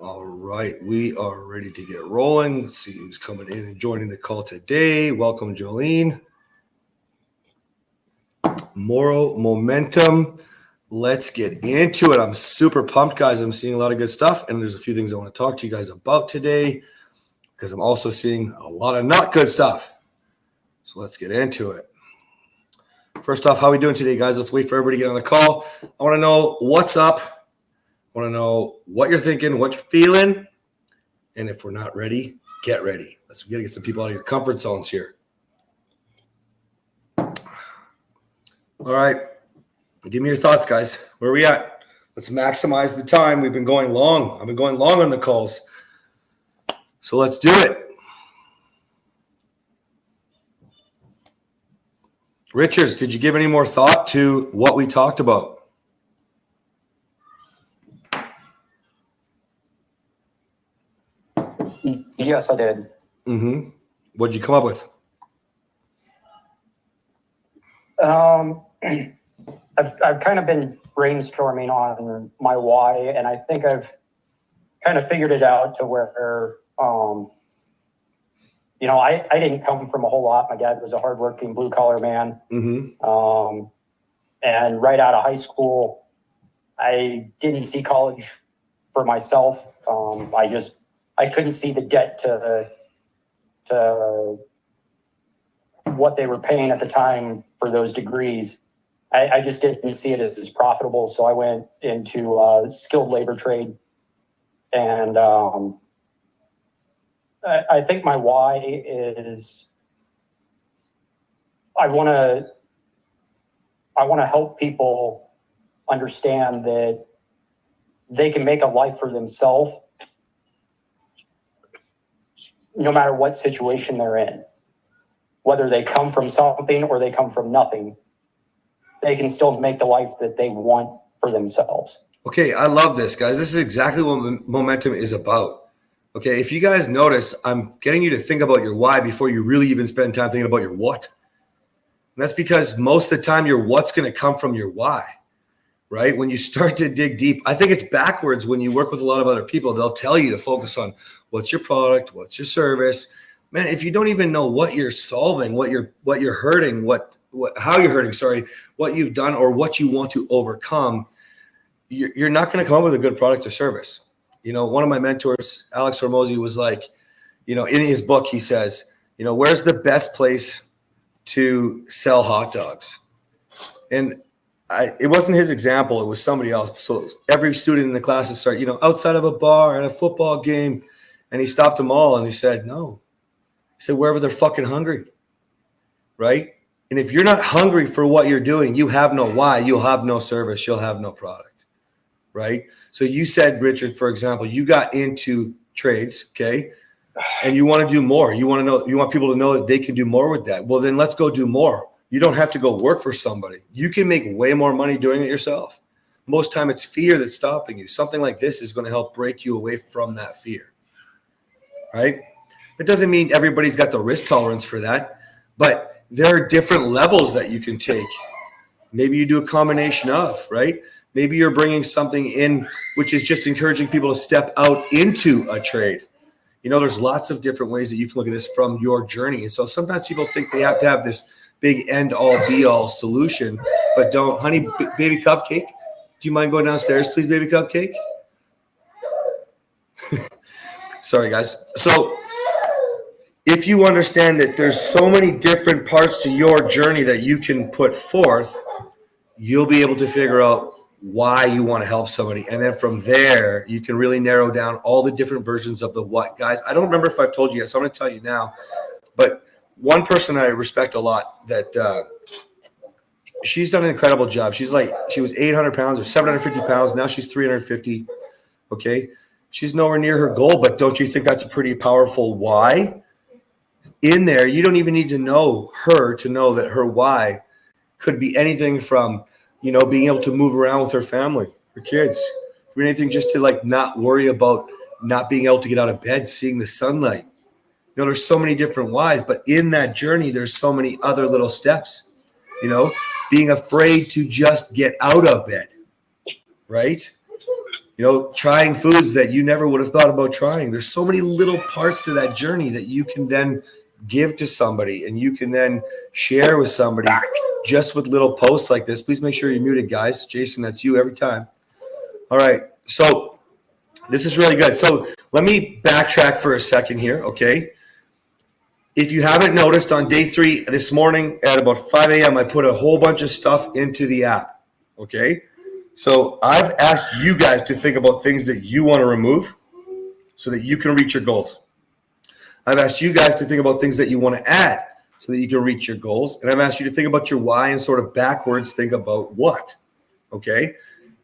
All right, we are ready to get rolling. Let's see who's coming in and joining the call today. Welcome, Jolene. Morrow momentum. Let's get into it. I'm super pumped, guys. I'm seeing a lot of good stuff, and there's a few things I want to talk to you guys about today because I'm also seeing a lot of not good stuff. So let's get into it. First off, how are we doing today, guys? Let's wait for everybody to get on the call. I want to know what's up. I want to know what you're thinking, what you're feeling. And if we're not ready, get ready. We got to get some people out of your comfort zones here. All right. Give me your thoughts, guys. Where are we at? Let's maximize the time. We've been going long. I've been going long on the calls. So let's do it. Richards, did you give any more thought to what we talked about? Yes, I did. Mm-hmm. What did you come up with? I've kind of been brainstorming on my why, and I think I've kind of figured it out to where, I didn't come from a whole lot. My dad was a hardworking blue collar man. Mm-hmm. And right out of high school, I didn't see college for myself. I couldn't see the debt to what they were paying at the time for those degrees. I just didn't see it as profitable. So I went into skilled labor trade. And I think my why is I want to help people understand that they can make a life for themselves no matter what situation they're in. Whether they come from something or they come from nothing, they can still make the life that they want for themselves. Okay, I love this, guys. This is exactly what momentum is about. Okay, if you guys notice, I'm getting you to think about your why before you really even spend time thinking about your what. And that's because most of the time your what's going to come from your why, right? When you start to dig deep, I think it's backwards when you work with a lot of other people. They'll tell you to focus on what's your product, what's your service. Man, if you don't even know what you're solving, what you're hurting, how you're hurting, what you've done or what you want to overcome, you're not going to come up with a good product or service. One of my mentors, Alex Hormozy, was like, in his book, he says, where's the best place to sell hot dogs? And it wasn't his example. It was somebody else. So every student in the class would start, outside of a bar at a football game. And he stopped them all and he said, no. He said, wherever they're fucking hungry, right? And if you're not hungry for what you're doing, you have no why. You'll have no service. You'll have no product, right? So you said, Richard, for example, you got into trades, okay? And you want to do more. You want people to know that they can do more with that. Well, then let's go do more. You don't have to go work for somebody. You can make way more money doing it yourself. Most time it's fear that's stopping you. Something like this is going to help break you away from that fear, right? It doesn't mean everybody's got the risk tolerance for that, but there are different levels that you can take. Maybe you do a combination of, right? Maybe you're bringing something in which is just encouraging people to step out into a trade. There's lots of different ways that you can look at this from your journey. And so sometimes people think they have to have this big end-all, be-all solution, but don't. Honey, baby cupcake, do you mind going downstairs, please, baby cupcake? Sorry, guys. So if you understand that there's so many different parts to your journey that you can put forth, you'll be able to figure out why you want to help somebody. And then from there, you can really narrow down all the different versions of the what. Guys, I don't remember if I've told you yet, so I'm going to tell you now. But one person I respect a lot that she's done an incredible job. She was 800 pounds or 750 pounds. Now she's 350. Okay. She's nowhere near her goal, but don't you think that's a pretty powerful why? In there, you don't even need to know her to know that her why could be anything from, being able to move around with her family, her kids, or anything just to not worry about not being able to get out of bed, seeing the sunlight. There's so many different whys, but in that journey, there's so many other little steps, being afraid to just get out of bed, right? trying foods that you never would have thought about trying. There's so many little parts to that journey that you can then give to somebody and you can then share with somebody just with little posts like this. Please make sure you're muted, guys. Jason, that's you every time. All right. So this is really good. So let me backtrack for a second here, okay? If you haven't noticed, on day 3 this morning at about 5 a.m., I put a whole bunch of stuff into the app, okay? So I've asked you guys to think about things that you want to remove so that you can reach your goals. I've asked you guys to think about things that you want to add so that you can reach your goals. And I've asked you to think about your why and sort of backwards think about what, okay?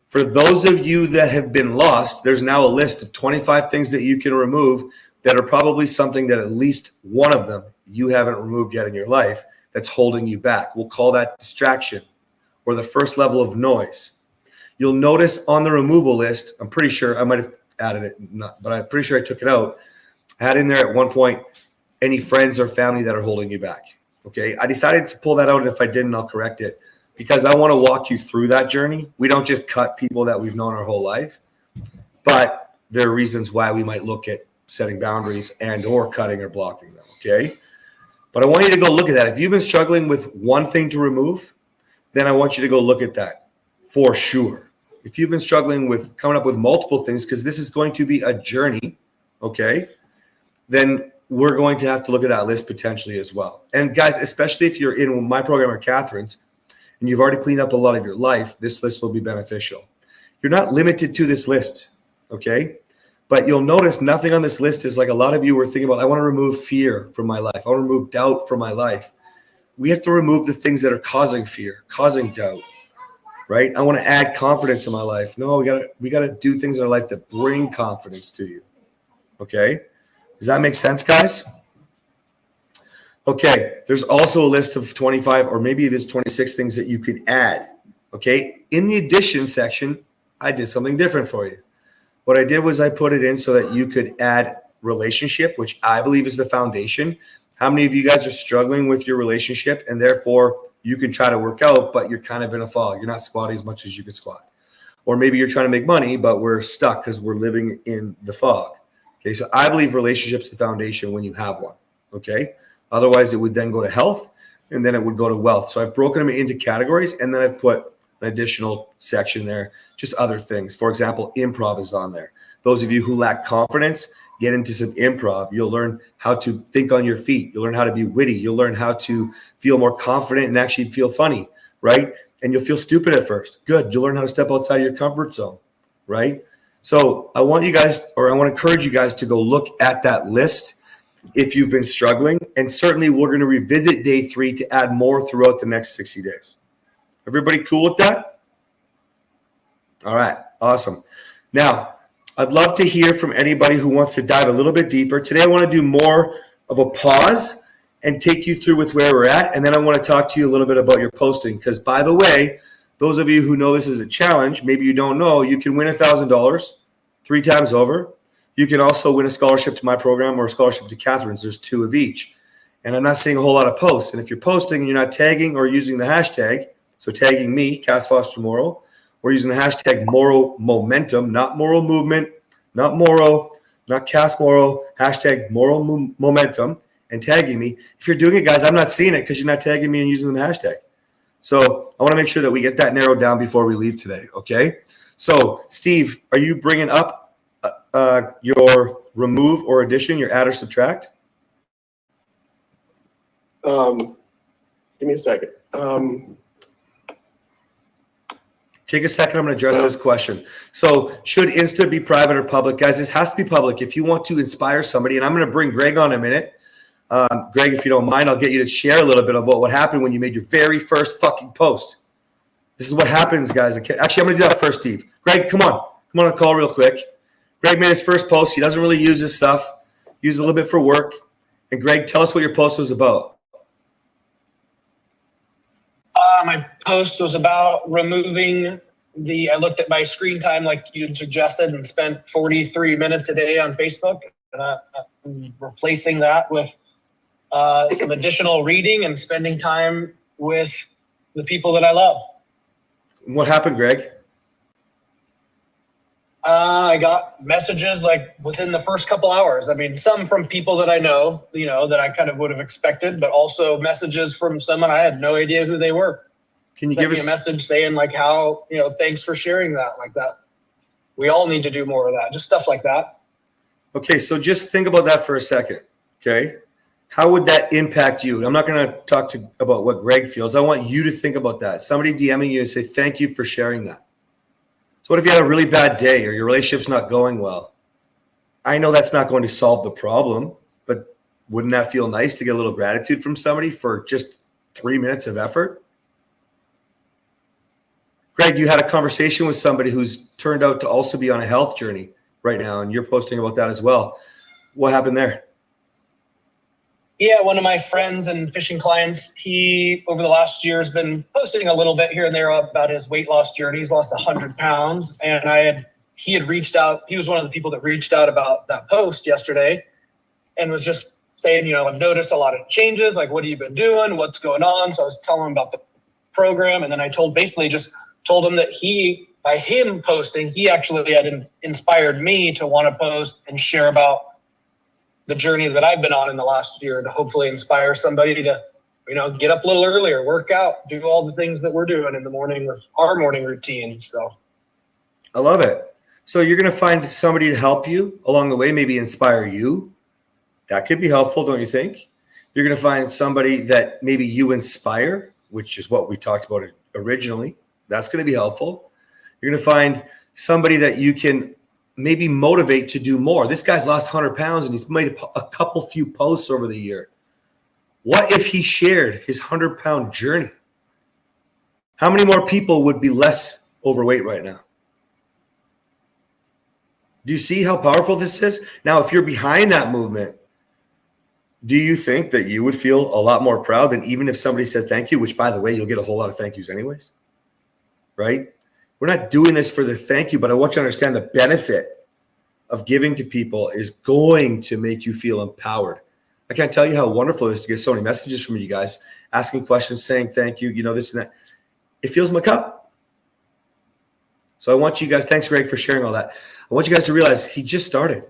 For those of you that have been lost, there's now a list of 25 things that you can remove that are probably something that at least one of them you haven't removed yet in your life that's holding you back. We'll call that distraction or the first level of noise. You'll notice on the removal list, I'm pretty sure I might have added it, but I'm pretty sure I took it out. I had in there at one point any friends or family that are holding you back. Okay, I decided to pull that out, and if I didn't, I'll correct it because I want to walk you through that journey. We don't just cut people that we've known our whole life, but there are reasons why we might look at setting boundaries and or cutting or blocking them. Okay, but I want you to go look at that. If you've been struggling with one thing to remove, then I want you to go look at that for sure. If you've been struggling with coming up with multiple things, because this is going to be a journey, okay, then we're going to have to look at that list potentially as well. And guys, especially if you're in my program or Catherine's and you've already cleaned up a lot of your life, this list will be beneficial. You're not limited to this list, okay? But you'll notice nothing on this list is like a lot of you were thinking about, I want to remove fear from my life. I want to remove doubt from my life. We have to remove the things that are causing fear, causing doubt. Right? I want to add confidence in my life. No, we gotta do things in our life that bring confidence to you. Okay? Does that make sense, guys? Okay, there's also a list of 25 or maybe it is 26 things that you could add. Okay? In the addition section, I did something different for you. What I did was I put it in so that you could add relationship, which I believe is the foundation. How many of you guys are struggling with your relationship and therefore you can try to work out, but you're kind of in a fog. You're not squatting as much as you could squat. Or maybe you're trying to make money, but we're stuck because we're living in the fog. Okay, so I believe relationship's the foundation when you have one. Okay, otherwise it would then go to health and then it would go to wealth. So I've broken them into categories and then I've put an additional section there, just other things. For example, improv is on there. Those of you who lack confidence, get into some improv. You'll learn how to think on your feet. You'll learn how to be witty. You'll learn how to feel more confident and actually feel funny, right? And you'll feel stupid at first. Good. You'll learn how to step outside your comfort zone, right? So I want to encourage you guys to go look at that list if you've been struggling. And certainly we're going to revisit day 3 to add more throughout the next 60 days. Everybody cool with that? All right. Awesome. Now, I'd love to hear from anybody who wants to dive a little bit deeper. Today, I want to do more of a pause and take you through with where we're at. And then I want to talk to you a little bit about your posting. Because, by the way, those of you who know this is a challenge, maybe you don't know, you can win $1,000 3 times over. You can also win a scholarship to my program or a scholarship to Catherine's. There's 2 of each. And I'm not seeing a whole lot of posts. And if you're posting and you're not tagging or using the hashtag, so tagging me, Cass Foster Morrow, we're using the hashtag Morrow Momentum, not Morrow Movement, not Morrow, not Cass Morrow, hashtag Morrow Momentum, and tagging me. If you're doing it, guys, I'm not seeing it because you're not tagging me and using the hashtag. So I want to make sure that we get that narrowed down before we leave today, okay? So, Steve, are you bringing up your remove or addition, your add or subtract? Give me a second. Take a second. I'm going to address this question. So should Insta be private or public? Guys, this has to be public. If you want to inspire somebody, and I'm going to bring Greg on in a minute. Greg, if you don't mind, I'll get you to share a little bit about what happened when you made your very first fucking post. This is what happens, guys. Actually, I'm going to do that first, Steve. Greg, come on the call real quick. Greg made his first post. He doesn't really use this stuff. Use a little bit for work. And Greg, tell us what your post was about. My post was about removing I looked at my screen time like you suggested and spent 43 minutes a day on Facebook. I'm replacing that with some additional reading and spending time with the people that I love. What happened, Greg? I got messages like within the first couple hours. I mean, some from people that I know, that I kind of would have expected, but also messages from someone I had no idea who they were. Can you Sent give me us a message saying like how, thanks for sharing that, like that. We all need to do more of that, just stuff like that. Okay, so just think about that for a second. Okay, how would that impact you? I'm not going to talk about what Greg feels. I want you to think about that. Somebody DMing you and say thank you for sharing that. So what if you had a really bad day or your relationship's not going well? I know that's not going to solve the problem, but wouldn't that feel nice to get a little gratitude from somebody for just 3 minutes of effort? Greg, you had a conversation with somebody who's turned out to also be on a health journey right now, and you're posting about that as well. What happened there? Yeah, one of my friends and fishing clients, he over the last year has been posting a little bit here and there about his weight loss journey. He's lost 100 pounds, and he had reached out. He was one of the people that reached out about that post yesterday, and was just saying, I've noticed a lot of changes. Like, what have you been doing? What's going on? So I was telling him about the program, and then I told him that by him posting, he actually had inspired me to want to post and share about the journey that I've been on in the last year to hopefully inspire somebody to, get up a little earlier, work out, do all the things that we're doing in the morning with our morning routines. So I love it. So you're going to find somebody to help you along the way, maybe inspire you. That could be helpful, don't you think? You're going to find somebody that maybe you inspire, which is what we talked about originally. That's going to be helpful. You're going to find somebody that you can maybe motivate to do more. This guy's lost 100 pounds and he's made a few posts over the year. What if he shared his 100-pound journey? How many more people would be less overweight right now? Do you see how powerful this is? Now, if you're behind that movement, do you think that you would feel a lot more proud than even if somebody said thank you, which, by the way, you'll get a whole lot of thank yous anyways, right? We're not doing this for the thank you, but I want you to understand the benefit of giving to people is going to make you feel empowered. I can't tell you how wonderful it is to get so many messages from you guys, asking questions, saying thank you, this and that. It fills my cup. So I want you guys, thanks, Greg, for sharing all that. I want you guys to realize he just started.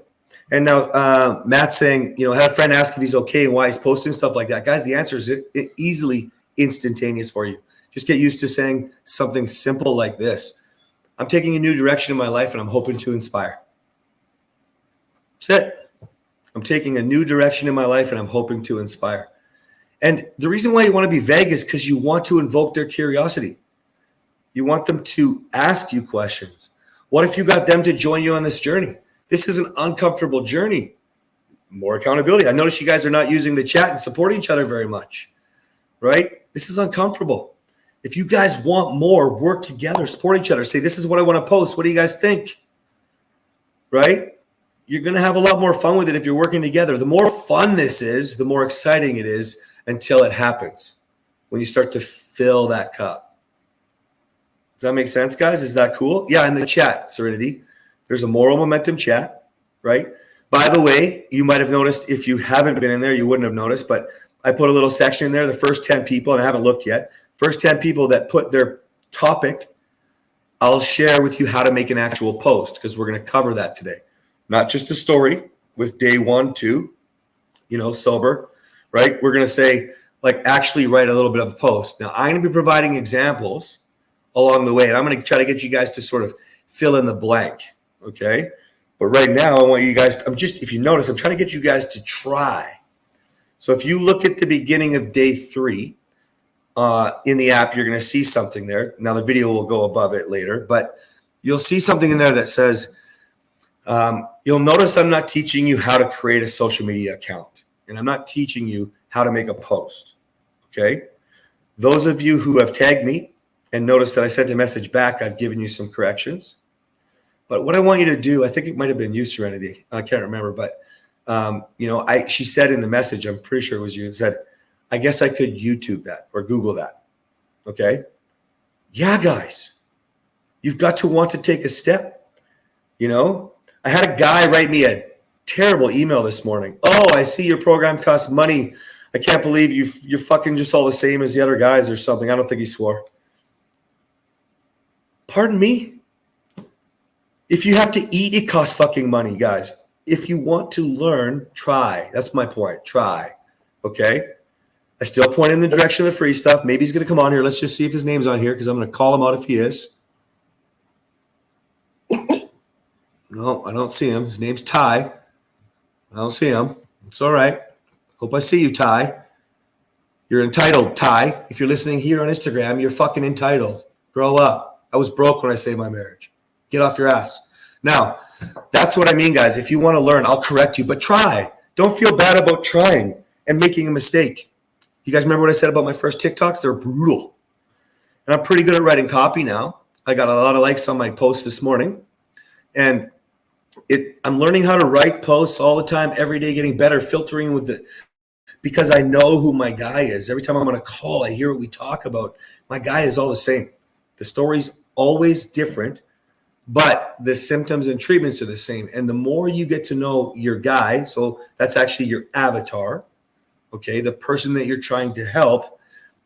And now Matt's saying, I had a friend ask if he's okay and why he's posting stuff like that. Guys, the answer is easily instantaneous for you. Just get used to saying something simple like this. I'm taking a new direction in my life and I'm hoping to inspire. That's it. I'm taking a new direction in my life and I'm hoping to inspire. And the reason why you want to be vague is because you want to invoke their curiosity. You want them to ask you questions. What if you got them to join you on this journey? This is an uncomfortable journey. More accountability. I notice you guys are not using the chat and support each other very much, right? This is uncomfortable. If you guys want more, work together, support each other. Say, this is what I want to post. What do you guys think? Right? You're going to have a lot more fun with it if you're working together. The more fun this is, the more exciting it is until it happens. When you start to fill that cup. Does that make sense, guys? Is that cool? Yeah, in the chat, Serenity, there's a Morrow Momentum chat, right? By the way, you might have noticed, if you haven't been in there, you wouldn't have noticed, but I put a little section in there, the first 10 people, and I haven't looked yet, first 10 people that put their topic, I'll share with you how to make an actual post because we're going to cover that today. Not just a story with day 1, 2, sober, right? We're going to say, actually write a little bit of a post. Now, I'm going to be providing examples along the way, and I'm going to try to get you guys to sort of fill in the blank, okay? But right now, I want you guys, if you notice, I'm trying to get you guys to try. So if you look at the beginning of day 3, in the app, you're going to see something there. Now, the video will go above it later, but you'll see something in there that says, you'll notice I'm not teaching you how to create a social media account, and I'm not teaching you how to make a post, okay? Those of you who have tagged me and noticed that I sent a message back, I've given you some corrections. But what I want you to do, I think it might have been you, Serenity. I can't remember, but she said in the message, I'm pretty sure it was you, it said, I guess I could YouTube that or Google that. Okay? Yeah, guys. You've got to want to take a step. I had a guy write me a terrible email this morning. Oh, I see your program costs money. I can't believe you're fucking just all the same as the other guys or something. I don't think he swore. Pardon me? If you have to eat, it costs fucking money, guys. If you want to learn, try. That's my point. Try. Okay? I still point in the direction of the free stuff. Maybe he's going to come on here. Let's just see if his name's on here because I'm going to call him out if he is. No, I don't see him. His name's Ty. I don't see him. It's all right. Hope I see you, Ty. You're entitled, Ty. If you're listening here on Instagram, you're fucking entitled. Grow up. I was broke when I saved my marriage. Get off your ass. Now, that's what I mean, guys. If you want to learn, I'll correct you, but try. Don't feel bad about trying and making a mistake. You guys remember what I said about my first TikToks? They're brutal. And I'm pretty good at writing copy now. I got a lot of likes on my post this morning. And I'm learning how to write posts all the time, every day, getting better, filtering with the, because I know who my guy is. Every time I'm on a call, I hear what we talk about. My guy is all the same. The story's always different, but the symptoms and treatments are the same. And the more you get to know your guy, so that's actually your avatar, okay, the person that you're trying to help,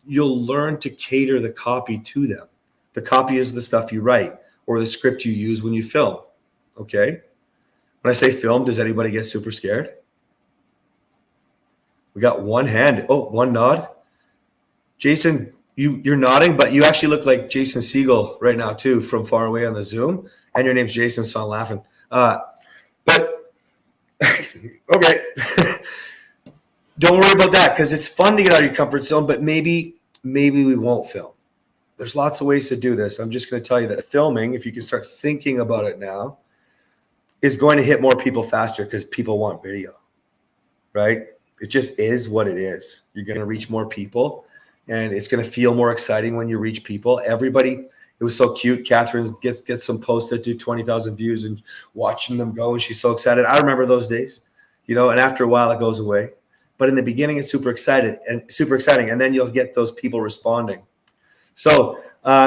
you'll learn to cater the copy to them. The copy is the stuff you write or the script you use when you film, okay? When I say film, does anybody get super scared? We got one hand. Oh, one nod. Jason, you're nodding, but you actually look like Jason Siegel right now too from far away on the Zoom. And your name's Jason, so I'm laughing. But okay. Don't worry about that because it's fun to get out of your comfort zone, but maybe we won't film. There's lots of ways to do this. I'm just going to tell you that filming, if you can start thinking about it now, is going to hit more people faster because people want video, right? It just is what it is. You're going to reach more people, and it's going to feel more exciting when you reach people. Everybody, it was so cute. Catherine gets some posts that do 20,000 views and watching them go, and she's so excited. I remember those days, and after a while it goes away. But in the beginning, it's super exciting, and then you'll get those people responding. So,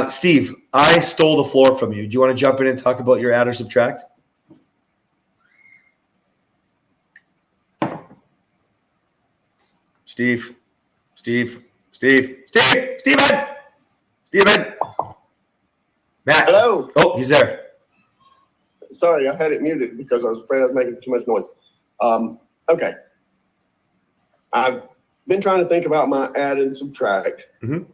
Steve, I stole the floor from you. Do you want to jump in and talk about your add or subtract? Steven. Matt. Hello. Oh, he's there. Sorry, I had it muted because I was afraid I was making too much noise. Okay. I've been trying to think about my add and subtract. Mm-hmm.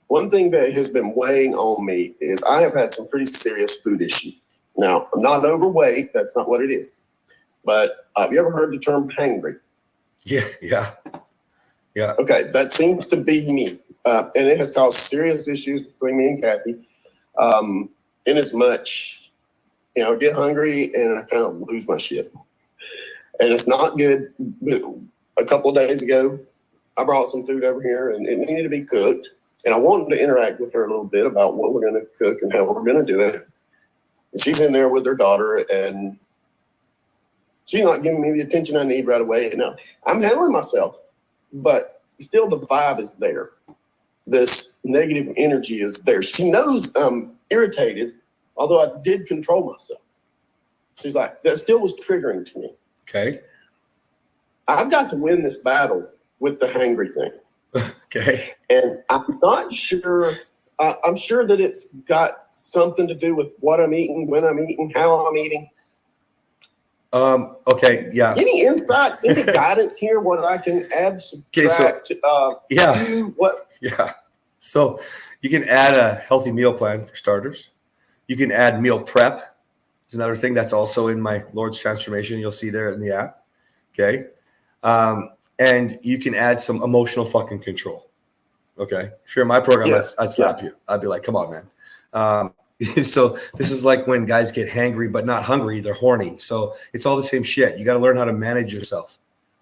One thing that has been weighing on me is I have had some pretty serious food issues. Now, I'm not overweight. That's not what it is. But have you ever heard the term hangry? Yeah. Okay, that seems to be me. And it has caused serious issues between me and Kathy. In as much, I get hungry and I kind of lose my shit. And it's not good. But a couple of days ago, I brought some food over here and it needed to be cooked. And I wanted to interact with her a little bit about what we're going to cook and how we're going to do it. And she's in there with her daughter and she's not giving me the attention I need right away. Now, I'm handling myself, but still the vibe is there. This negative energy is there. She knows I'm irritated, although I did control myself. She's like, that still was triggering to me. Okay. I've got to win this battle with the hangry thing. Okay. And I'm not sure. I'm sure that it's got something to do with what I'm eating, when I'm eating, how I'm eating. Okay. Yeah. Any insights, any guidance here? What I can add, subtract? What? Yeah. So you can add a healthy meal plan for starters. You can add meal prep. It's another thing that's also in my Lord's Transformation. You'll see there in the app. Okay. And you can add some emotional fucking control. Okay. If you're in my program, I'd slap you. I'd be like, come on, man. So this is like when guys get hangry, but not hungry. They're horny. So it's all the same shit. You got to learn how to manage yourself.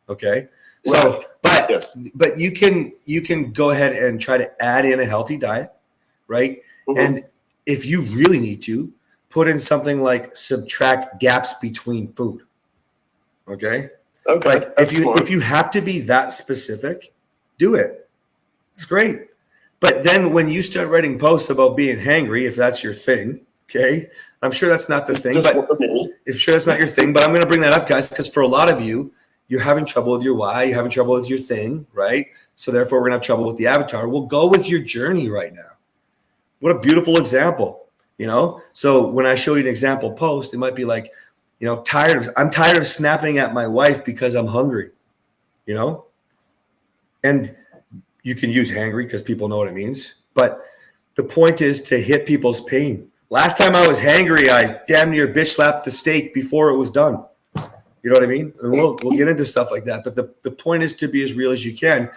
Okay. So, but you can go ahead and try to add in a healthy diet. Right. Mm-hmm. And if you really need to, put in something like subtract gaps between food. Okay. Okay. Like if you have to be that specific, do it. It's great. But then when you start writing posts about being hangry, if that's your thing, okay, I'm sure that's not the thing, but I'm sure that's not your thing, but I'm going to bring that up, guys, because for a lot of you, you're having trouble with your why, you're having trouble with your thing, right? So therefore, we're going to have trouble with the avatar. We'll go with your journey right now. What a beautiful example. you know? So when I show you an example post, it might be like, you know, I'm tired of snapping at my wife because I'm hungry, you know? And you can use hangry because people know what it means. But the point is to hit people's pain. Last time I was hangry, I damn near bitch slapped the steak before it was done. You know what I mean? And we'll get into stuff like that. But the point is to be as real as you can,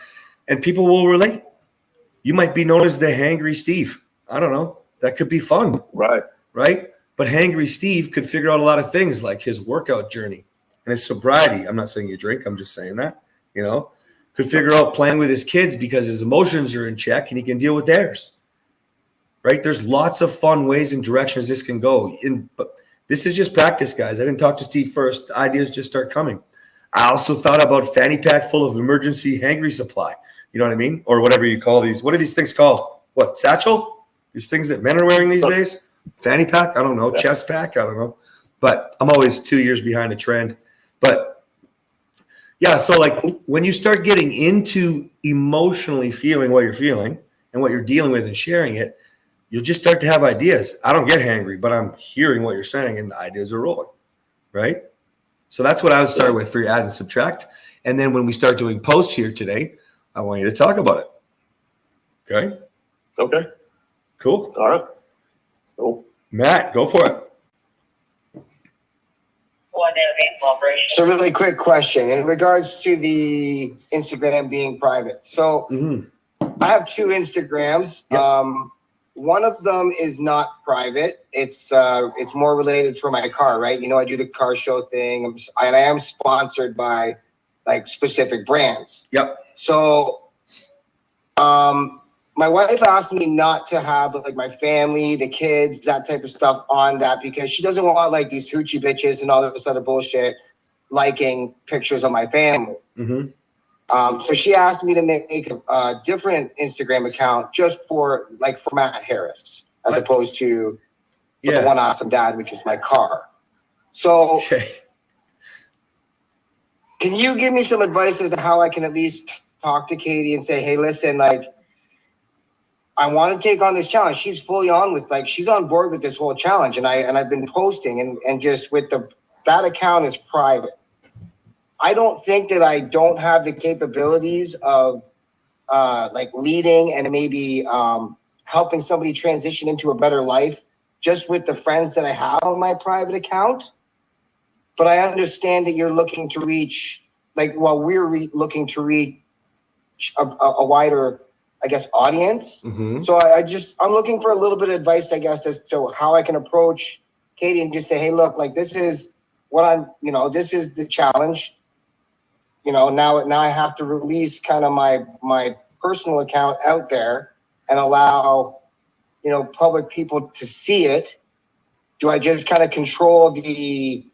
and people will relate. You might be known as the Hangry Steve. I don't know. That could be fun. Right. Right? But Hangry Steve could figure out a lot of things like his workout journey and his sobriety. I'm not saying you drink. I'm just saying that, you know, could figure out playing with his kids because his emotions are in check and he can deal with theirs. Right? There's lots of fun ways and directions this can go. But this is just practice, guys. I didn't talk to Steve first. The ideas just start coming. I also thought about fanny pack full of emergency hangry supply. You know what I mean? Or whatever you call these. What are these things called? What, satchel? These things that men are wearing these days? Fanny pack? I don't know. Yeah. Chest pack? I don't know. But I'm always 2 years behind the trend. But yeah, so like when you start getting into emotionally feeling what you're feeling and what you're dealing with and sharing it, you'll just start to have ideas. I don't get hangry, but I'm hearing what you're saying and the ideas are rolling, right? So that's what I would start with for your add and subtract. And then when we start doing posts here today, I want you to talk about it. Okay? Okay. Cool. All right. Cool. Matt, go for it. So really quick question in regards to the Instagram being private. So I have 2 Instagrams. Yep. One of them is not private. It's more related for my car, right? You know, I do the car show thing, and I am sponsored by like specific brands. Yep. So, my wife asked me not to have like my family, the kids, that type of stuff on that because she doesn't want like these hoochie bitches and all this other bullshit liking pictures of my family. Mm-hmm. So she asked me to make a different Instagram account just for Matt Harris, as Right. opposed to Yeah. the One Awesome Dad, which is my car. So Okay. can you give me some advice as to how I can at least talk to Katie and say, hey, listen, like, I want to take on this challenge. She's fully on with, like, she's on board with this whole challenge. And I've been posting and just with that account is private. I don't think that I don't have the capabilities of like leading and maybe helping somebody transition into a better life just with the friends that I have on my private account. But I understand that you're looking to reach, like, while we're looking to reach a wider, I guess, audience. Mm-hmm. So I'm looking for a little bit of advice, I guess, as to how I can approach Katie and just say, hey, look, like, this is what this is the challenge. You know, now I have to release kind of my personal account out there and allow, public people to see it. Do I just kind of control the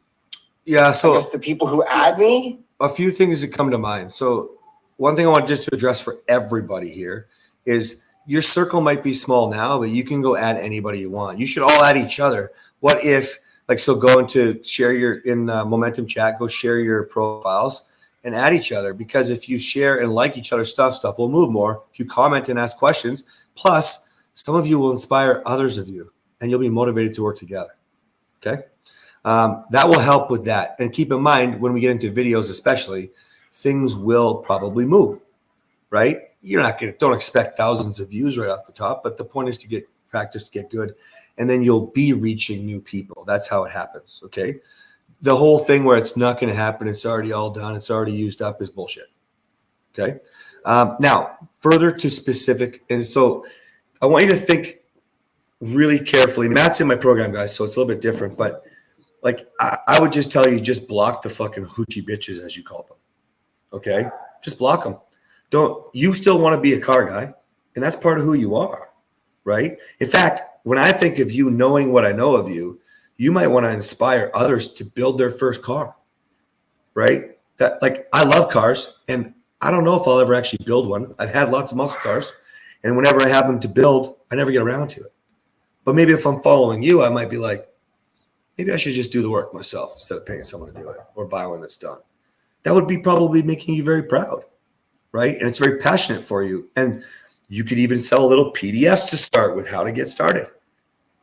people who add me? A few things that come to mind. So one thing I want just to address for everybody here is your circle might be small now, but you can go add anybody you want. You should all add each other. What if, go into share in Momentum chat, go share your profiles and add each other, because if you share and like each other's stuff will move more. If you comment and ask questions, plus some of you will inspire others of you and you'll be motivated to work together. Okay. That will help with that. And keep in mind, when we get into videos, especially, things will probably move, right? Don't expect thousands of views right off the top, but the point is to get practice, to get good. And then you'll be reaching new people. That's how it happens. Okay. The whole thing where it's not going to happen, it's already all done, it's already used up, is bullshit. Okay. Now, further to specific. And so I want you to think really carefully. Matt's in my program, guys, so it's a little bit different, but I would just tell you, just block the fucking hoochie bitches, as you call them. Okay. Just block them. You still want to be a car guy, and that's part of who you are. Right. In fact, when I think of you knowing what I know of you, you might want to inspire others to build their first car, right? I love cars, and I don't know if I'll ever actually build one. I've had lots of muscle cars, and whenever I have them to build, I never get around to it. But maybe if I'm following you, I might be like, maybe I should just do the work myself instead of paying someone to do it or buy one that's done. That would be probably making you very proud, right? And it's very passionate for you. And you could even sell a little PDFs to start with how to get started,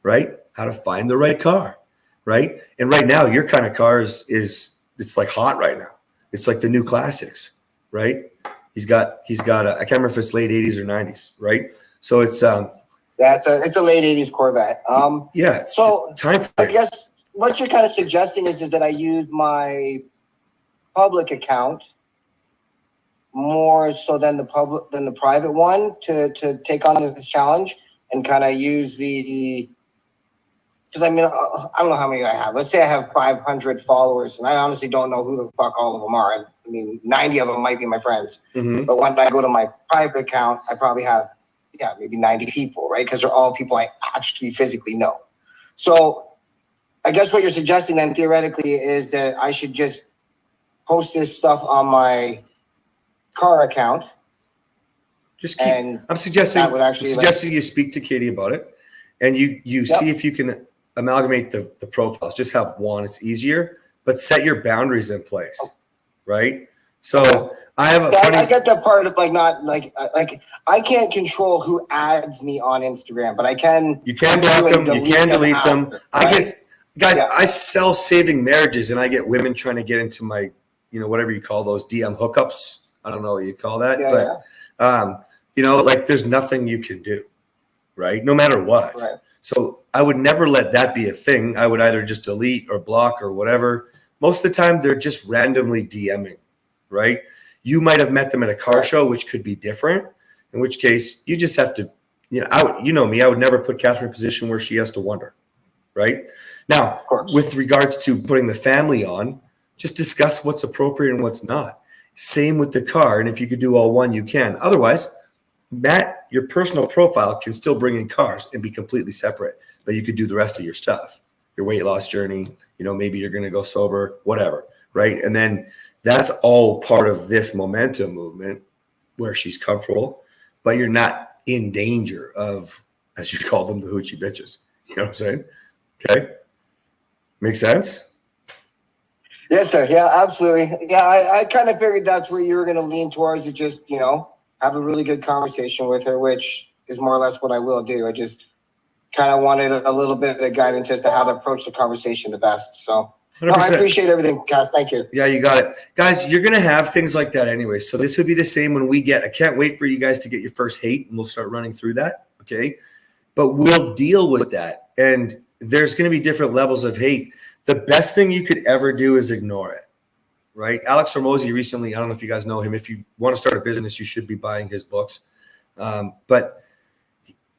right? how to find the right car, right? And right now, your kind of car is it's like hot right now. It's like the new classics, right? He's got a, I can't remember if it's late 80s or 90s, right? So it's it's a late 80s Corvette. yeah, it's So time for I guess what you're kind of suggesting is that I use my public account more so than the private one to take on this challenge, and kind of use because I mean, I don't know how many I have. Let's say I have 500 followers, and I honestly don't know who the fuck all of them are. I mean, 90 of them might be my friends. Mm-hmm. But when I go to my private account, I probably have, maybe 90 people, right? Because they're all people I actually physically know. So I guess what you're suggesting then theoretically is that I should just post this stuff on my car account. Just keep. And I'm suggesting. that would actually, you speak to Katie about it, and you see if you can amalgamate the profiles. Just have one; it's easier. But set your boundaries in place, right? So I have a. I get that part of not I can't control who adds me on Instagram, but I can. You can block them. You can delete them. Right? I get guys. Yeah. I sell saving marriages, and I get women trying to get into my, whatever you call those DM hookups. I don't know what you call that, but there's nothing you can do, right? No matter what. Right. So I would never let that be a thing. I would either just delete or block or whatever. Most of the time, they're just randomly DMing, right? You might have met them at a car show, which could be different. In which case, you just have to, me. I would never put Catherine in a position where she has to wonder, right? Now, with regards to putting the family on, just discuss what's appropriate and what's not. Same with the car. And if you could do all one, you can. Otherwise, Matt, your personal profile can still bring in cars and be completely separate, but you could do the rest of your stuff, your weight loss journey, maybe you're going to go sober, whatever, right? And then that's all part of this momentum movement where she's comfortable, but you're not in danger of, as you call them, the hoochie bitches. You know what I'm saying? Okay. Make sense? Yes, sir. Yeah, absolutely. Yeah, I kind of figured that's where you were going to lean towards, is just, have a really good conversation with her, which is more or less what I will do. I just kind of wanted a little bit of guidance as to how to approach the conversation the best. So I appreciate everything, Cass. Thank you. Yeah, you got it. Guys, you're going to have things like that anyway. So this would be the same when we I can't wait for you guys to get your first hate, and we'll start running through that. Okay. But we'll deal with that. And there's going to be different levels of hate. The best thing you could ever do is ignore it, right? Alex Hormozy recently, I don't know if you guys know him. If you want to start a business, you should be buying his books. But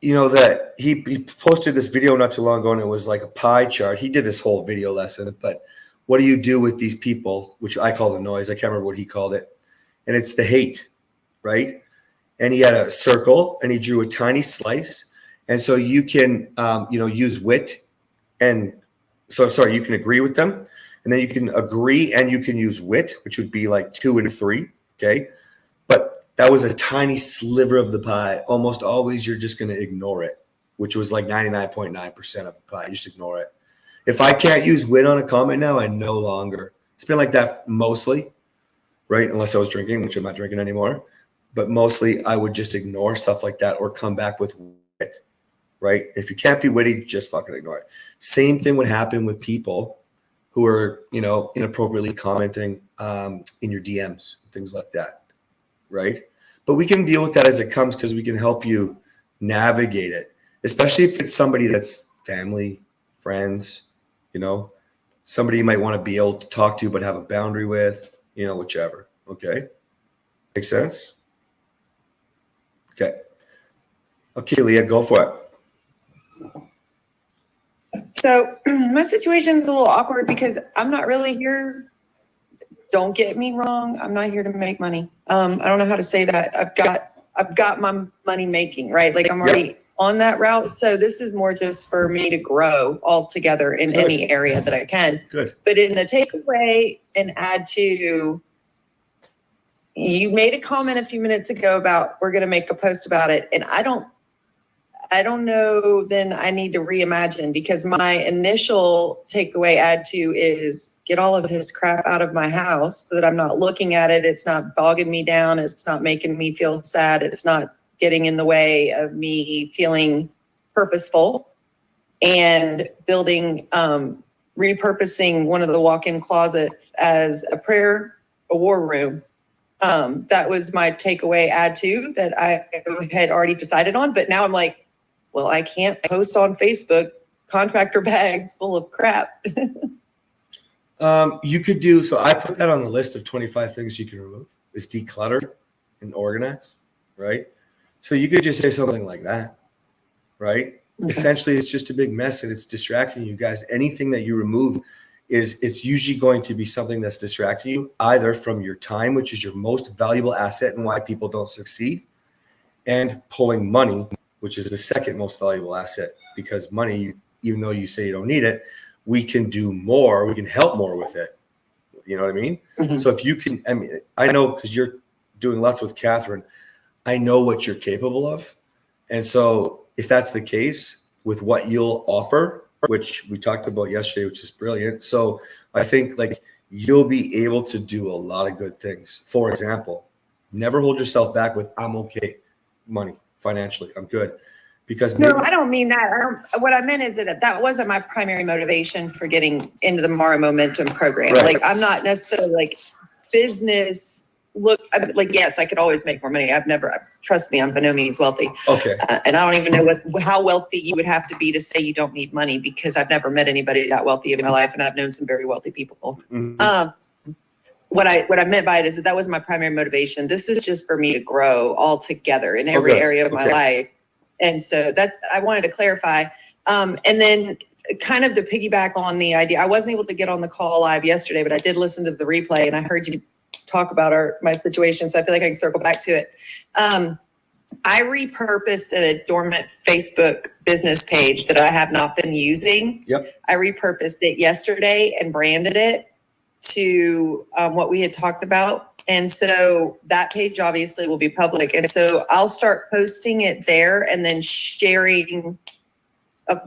that he posted this video not too long ago, and it was like a pie chart. He did this whole video lesson, but what do you do with these people, which I call the noise? I can't remember what he called it. And it's the hate, right? And he had a circle, and he drew a tiny slice. And so you can, use wit and you can agree with them, and then you can agree and you can use wit, which would be like 2 and 3. Okay. But that was a tiny sliver of the pie. Almost always you're just going to ignore it, which was like 99.9% of the pie. You just ignore it. If I can't use wit on a comment now, I no longer. It's been like that mostly, right? Unless I was drinking, which I'm not drinking anymore. But mostly I would just ignore stuff like that or come back with wit. Right? If you can't be witty, just fucking ignore it. Same thing would happen with people who are, inappropriately commenting in your DMs, things like that. Right? But we can deal with that as it comes, because we can help you navigate it, especially if it's somebody that's family, friends, somebody you might want to be able to talk to but have a boundary with, whichever. Okay? Make sense? Okay. Okay, Leah, go for it. So my situation's a little awkward because I'm not really here. Don't get me wrong. I'm not here to make money. I don't know how to say that. I've got my money making, right? Like I'm already on that route. So this is more just for me to grow altogether in any area that I can. Good. But in the takeaway and add to, you made a comment a few minutes ago about we're going to make a post about it. And I don't know, then I need to reimagine, because my initial takeaway add to is get all of his crap out of my house so that I'm not looking at it. It's not bogging me down. It's not making me feel sad. It's not getting in the way of me feeling purposeful. and building, repurposing one of the walk-in closets as a war room. That was my takeaway add to that I had already decided on, but now I'm like, well, I can't post on Facebook contractor bags full of crap. You could do, so I put that on the list of 25 things you can remove is declutter and organize, right? So you could just say something like that, right? Okay. Essentially, it's just a big mess and it's distracting you guys. Anything that you remove it's usually going to be something that's distracting you either from your time, which is your most valuable asset and why people don't succeed, and pulling money, which is the second most valuable asset, because money, even though you say you don't need it, we can do more, we can help more with it. You know what I mean? Mhm. So if you can, I mean, I know because you're doing lots with Catherine, I know what you're capable of. And so if that's the case with what you'll offer, which we talked about yesterday, which is brilliant. So I think like you'll be able to do a lot of good things. For example, never hold yourself back with I'm okay, money, financially, I'm good. Because No, I don't mean that. What I meant is that wasn't my primary motivation for getting into the Morrow Momentum program. Right. Like, I'm not necessarily like business. Look, like, yes, I could always make more money. Trust me, I'm by no means wealthy. Okay. And I don't even know how wealthy you would have to be to say you don't need money, because I've never met anybody that wealthy in my life, and I've known some very wealthy people. Mhm. What I meant by it is that wasn't my primary motivation. This is just for me to grow altogether in every Okay. area of my life. And so I wanted to clarify. And then kind of to piggyback on the idea, I wasn't able to get on the call live yesterday, but I did listen to the replay and I heard you talk about my situation. So I feel like I can circle back to it. I repurposed a dormant Facebook business page that I have not been using. Yep. I repurposed it yesterday and branded it to what we had talked about. And so that page obviously will be public. And so I'll start posting it there and then sharing,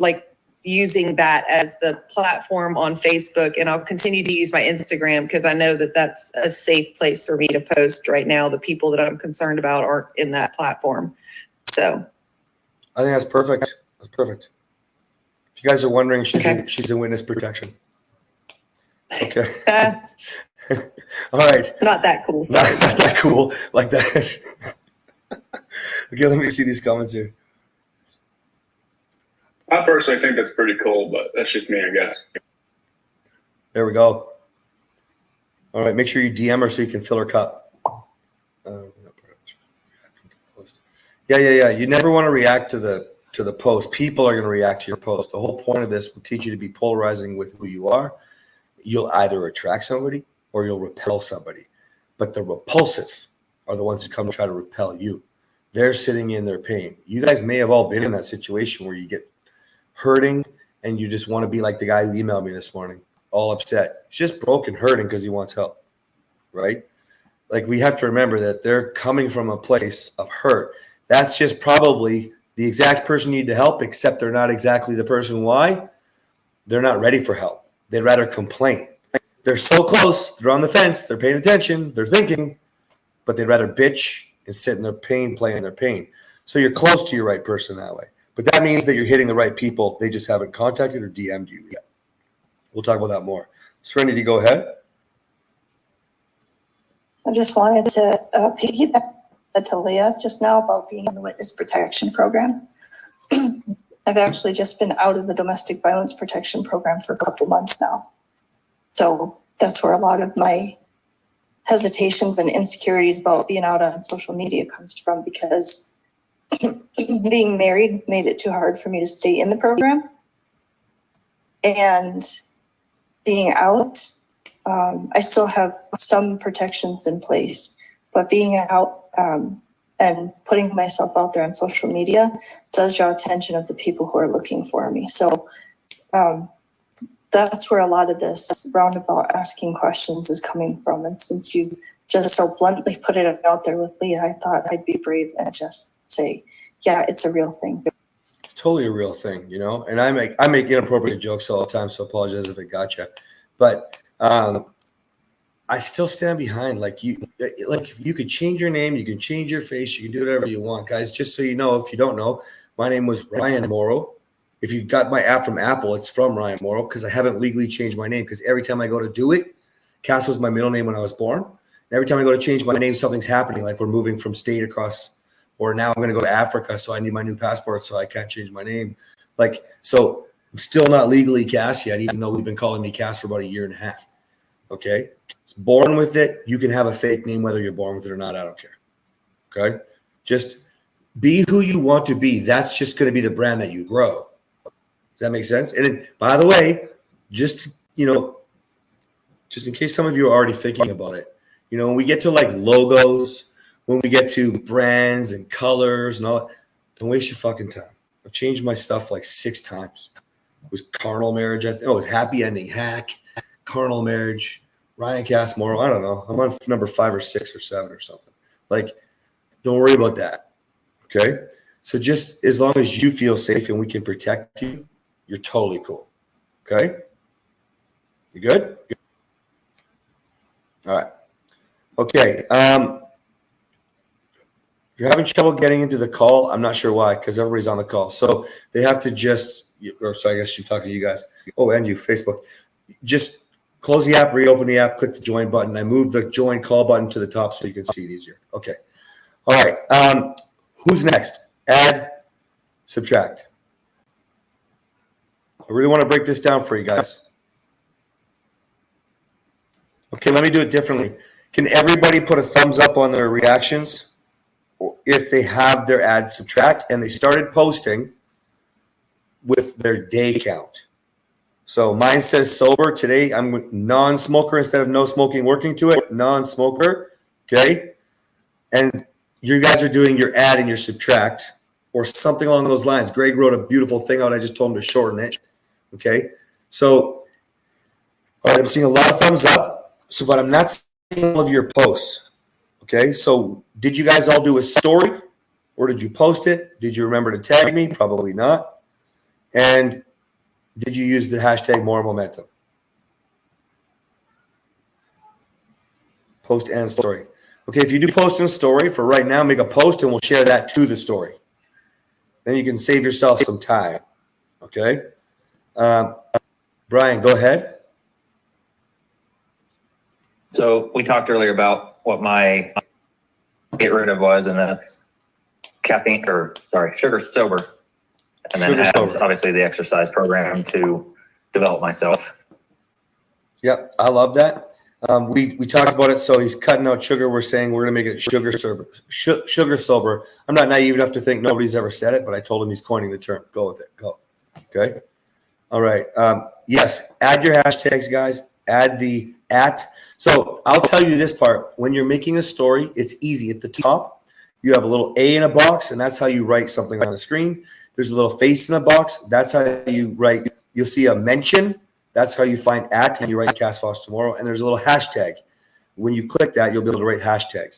like using that as the platform on Facebook. And I'll continue to use my Instagram because I know that that's a safe place for me to post right now. The people that I'm concerned about aren't in that platform. So I think that's perfect. That's perfect. If you guys are wondering, she's Okay. she's in witness protection. Okay. All right. not that cool. Sorry. Not that cool like that. Okay, let me see these comments here. I personally think that's pretty cool, but that's just me, I guess. There we go. All right, make sure you DM her so you can fill her cup. Yeah. You never want to react to the post. People are going to react to your post. The whole point of this will teach you to be polarizing with who you are. You'll either attract somebody or you'll repel somebody. But the repulsive are the ones who come to try to repel you. They're sitting in their pain. You guys may have all been in that situation where you get hurting and you just want to be like the guy who emailed me this morning, all upset. He's just broken, hurting because he wants help, right? Like, we have to remember that they're coming from a place of hurt. That's just probably the exact person you need to help, except they're not exactly the person. Why? They're not ready for help. They'd rather complain. They're so close. They're on the fence. They're paying attention. They're thinking, but they'd rather bitch and sit in their pain, play in their pain. So you're close to your right person that way. But that means that you're hitting the right people. They just haven't contacted or DM'd you yet. We'll talk about that more. Serenity, go ahead. I just wanted to piggyback to Leah just now about being in the witness protection program. I've actually just been out of the domestic violence protection program for a couple months now. So that's where a lot of my hesitations and insecurities about being out on social media comes from, because being married made it too hard for me to stay in the program. And being out, I still have some protections in place, but being out and putting myself out there on social media does draw attention of the people who are looking for me. So that's where a lot of this roundabout asking questions is coming from. And since you just so bluntly put it out there with Leah, I thought I'd be brave and just say, yeah, it's a real thing. It's totally a real thing, you know. And I make inappropriate jokes all the time, so apologize if it got you. But I still stand behind, like if you could change your name, you can change your face, you can do whatever you want, guys. Just so you know, if you don't know, my name was Ryan Morrow. If you got my app from Apple, it's from Ryan Morrow because I haven't legally changed my name because every time I go to do it, Cass was my middle name when I was born. And every time I go to change my name, something's happening. Like we're moving from state across, or now I'm going to go to Africa. So I need my new passport. So I can't change my name. Like, so I'm still not legally Cass yet, even though we've been calling me Cass for about a year and a half. Okay. It's born with it. You can have a fake name, whether you're born with it or not. I don't care. Okay. Just be who you want to be. That's just going to be the brand that you grow. Does that make sense? And then, by the way, just, just in case some of you are already thinking about it, when we get to like logos, when we get to brands and colors and all, don't waste your fucking time. I've changed my stuff like 6 times. It was carnal marriage. It was happy ending hack, carnal marriage, Ryan Cass Morrow. I don't know. I'm on number 5 or 6 or 7 or something. Like, don't worry about that. Okay. So just as long as you feel safe and we can protect you, you're totally cool. Okay. You good? All right. Okay. If you're having trouble getting into the call, I'm not sure why, because everybody's on the call. So they have to so I guess you're talking to you guys. Oh, and you, Facebook. Just close the app, reopen the app, click the join button. I move the join call button to the top so you can see it easier. Okay. All right. Who's next? Add, subtract. I really want to break this down for you guys. Okay, let me do it differently. Can everybody put a thumbs up on their reactions if they have their add, subtract, and they started posting with their day count? So mine says sober. Today I'm non-smoker instead of no smoking working to it. Non-smoker, okay? And you guys are doing your add and your subtract or something along those lines. Greg wrote a beautiful thing out. I just told him to shorten it. Okay. So, all right, I'm seeing a lot of thumbs up. So, but I'm not seeing all of your posts. Okay. So did you guys all do a story or did you post it? Did you remember to tag me? Probably not. And did you use the hashtag more momentum? Post and story. Okay, if you do post and story for right now, make a post and we'll share that to the story. Then you can save yourself some time. Okay. Brian, go ahead. So we talked earlier about what my get rid of was, and that's sugar sober. And then adds obviously the exercise program to develop myself. Yep, I love that. We talked about it. So he's cutting out sugar. We're saying we're going to make it sugar sober. Sugar sober. I'm not naive enough to think nobody's ever said it, but I told him he's coining the term. Go with it. Go. Okay. All right. Yes. Add your hashtags, guys. Add the @. So I'll tell you this part. When you're making a story, it's easy. At the top, you have a little A in a box, and that's how you write something on the screen. There's a little face in a box. That's how you write. You'll see a mention. That's how you find @ and you write Cass Foss Tomorrow. And there's a little hashtag. When you click that, you'll be able to write hashtag.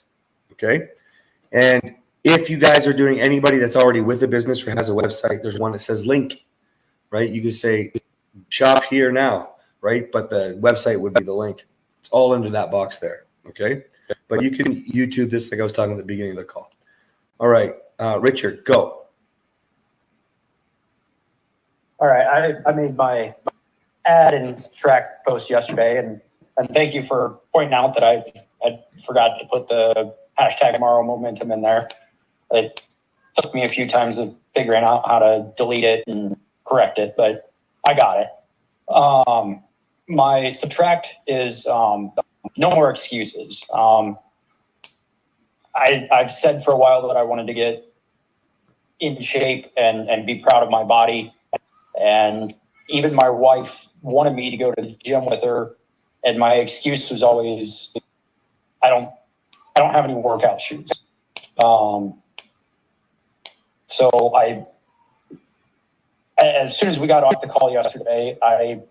Okay. And if you guys are doing anybody that's already with a business or has a website, there's one that says link, right? You can say shop here now, right? But the website would be the link. It's all under that box there. Okay. But you can YouTube this like I was talking at the beginning of the call. All right. Richard, go. All right. I made my add and subtract post yesterday, and thank you for pointing out that I forgot to put the hashtag Morrow Momentum in there. It took me a few times of figuring out how to delete it and correct it, but I got it. My subtract is no more excuses. I've said for a while that I wanted to get in shape and be proud of my body, and even my wife wanted me to go to the gym with her, and my excuse was always, I don't have any workout shoes. So as soon as we got off the call yesterday, I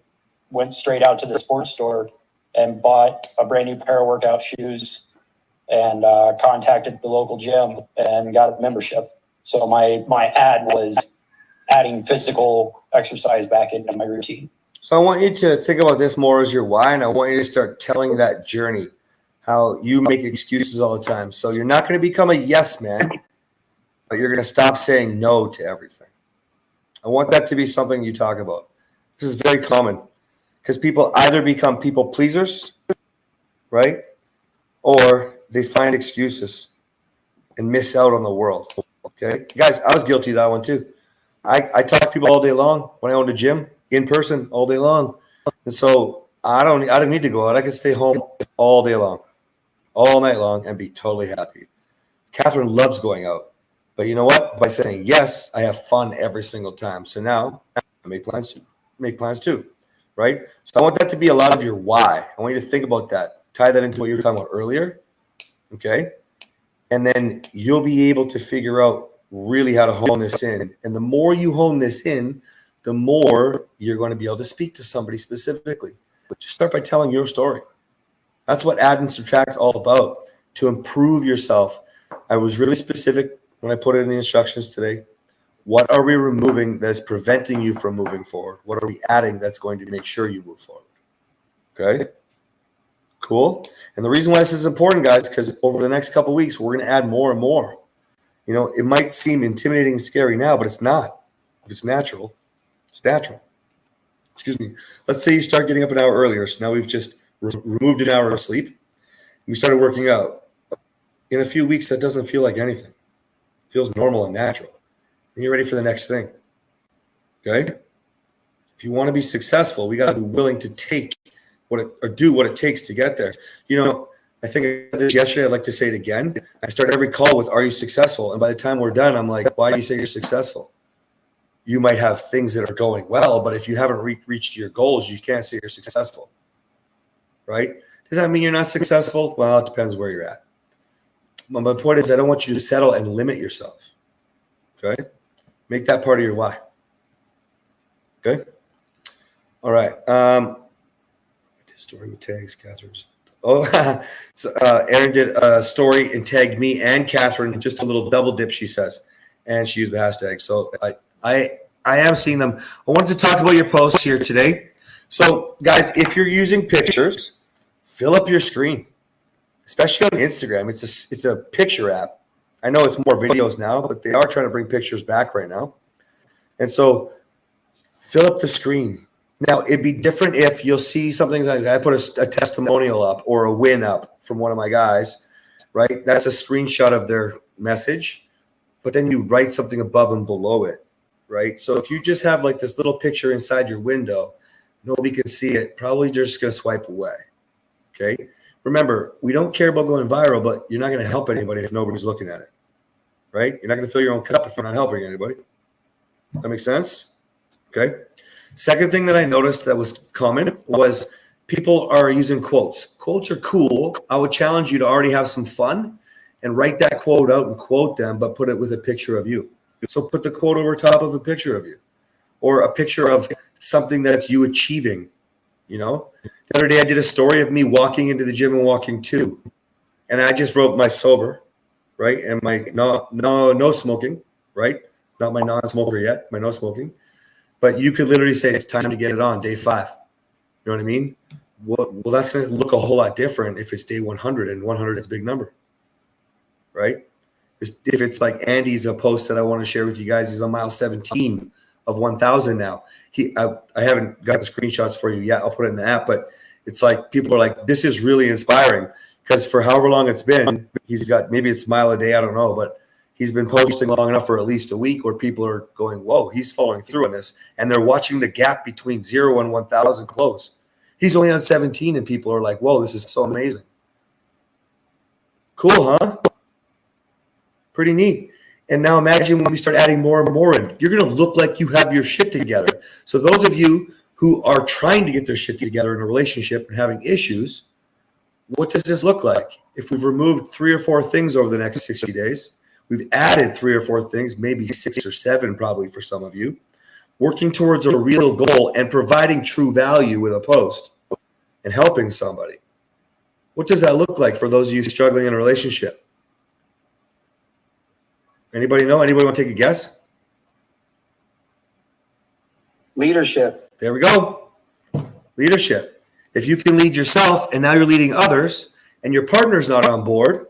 went straight out to the sports store and bought a brand new pair of workout shoes and contacted the local gym and got a membership. So my ad was adding physical exercise back into my routine. So I want you to think about this more as your why, and I want you to start telling that journey, how you make excuses all the time. So you're not going to become a yes man, but you're going to stop saying no to everything. I want that to be something you talk about. This is very common because people either become people pleasers, right? Or they find excuses and miss out on the world. Okay. Guys, I was guilty of that one too. I talk to people all day long when I owned a gym in person all day long. And so I didn't need to go out. I could stay home all day long, all night long, and be totally happy. Catherine loves going out. But you know what? By saying yes, I have fun every single time. So now I make plans too, right? So I want that to be a lot of your why. I want you to think about that. Tie that into what you were talking about earlier, okay? And then you'll be able to figure out really how to hone this in. And the more you hone this in, the more you're going to be able to speak to somebody specifically. But just start by telling your story. That's what add and subtract's all about, to improve yourself. I was really specific when I put it in the instructions today. What are we removing that's preventing you from moving forward? What are we adding that's going to make sure you move forward? Okay? Cool. And the reason why this is important, guys, because over the next couple of weeks, we're going to add more and more. You know, it might seem intimidating and scary now, but it's not. If it's natural, it's natural. Excuse me. Let's say you start getting up an hour earlier. So now we've just removed an hour of sleep. We started working out. In a few weeks, that doesn't feel like anything. It feels normal and natural. Then you're ready for the next thing. Okay? If you want to be successful, we got to be willing to take do what it takes to get there. You know, I think I said this yesterday. I'd like to say it again. I start every call with, "Are you successful?" And by the time we're done, I'm like, "Why do you say you're successful?" You might have things that are going well, but if you haven't reached your goals, you can't say you're successful, right? Does that mean you're not successful? Well, it depends where you're at. My point is, I don't want you to settle and limit yourself. Okay, make that part of your why. Okay. All right. Story with tags, Catherine. So Erin did a story and tagged me and Catherine. Just a little double dip, she says, and she used the hashtag. So I am seeing them. I wanted to talk about your posts here today. So guys, if you're using pictures, fill up your screen, especially on Instagram. It's a picture app. I know it's more videos now, but they are trying to bring pictures back right now. And so fill up the screen. Now, it'd be different if you'll see something like I put a testimonial up or a win up from one of my guys, right? That's a screenshot of their message, but then you write something above and below it, right? So if you just have like this little picture inside your window, nobody can see it, probably just going to swipe away, okay? Remember, we don't care about going viral, but you're not going to help anybody if nobody's looking at it, right? You're not going to fill your own cup if you're not helping anybody. That makes sense? Okay. Second thing that I noticed that was common was people are using quotes. Quotes are cool. I would challenge you to already have some fun and write that quote out and quote them, but put it with a picture of you. So put the quote over top of a picture of you or a picture of something that's you achieving. You know, the other day I did a story of me walking into the gym and walking to, and I just wrote my sober, right? And my no smoking, right? Not my non-smoker yet, my no smoking. But you could literally say it's time to get it on day 5. You know what I mean? Well, that's going to look a whole lot different if it's day 100, and 100 is a big number, right? If it's like Andy's a post that I want to share with you guys, he's on mile 17 of 1,000 now. I haven't got the screenshots for you yet. I'll put it in the app, but it's like people are like, this is really inspiring because for however long it's been, he's got maybe it's a mile a day, I don't know, but he's been posting long enough for at least a week where people are going, whoa, he's following through on this. And they're watching the gap between 0 and 1,000 close. He's only on 17 and people are like, whoa, this is so amazing. Cool, huh? Pretty neat. And now imagine when we start adding more and more in, you're going to look like you have your shit together. So those of you who are trying to get their shit together in a relationship and having issues, what does this look like? If we've removed 3 or 4 things over the next 60 days, we've added 3 or 4 things, maybe 6 or 7 probably for some of you, working towards a real goal and providing true value with a post and helping somebody. What does that look like for those of you struggling in a relationship? Anybody know? Anybody want to take a guess? Leadership. There we go. Leadership. If you can lead yourself and now you're leading others and your partner's not on board,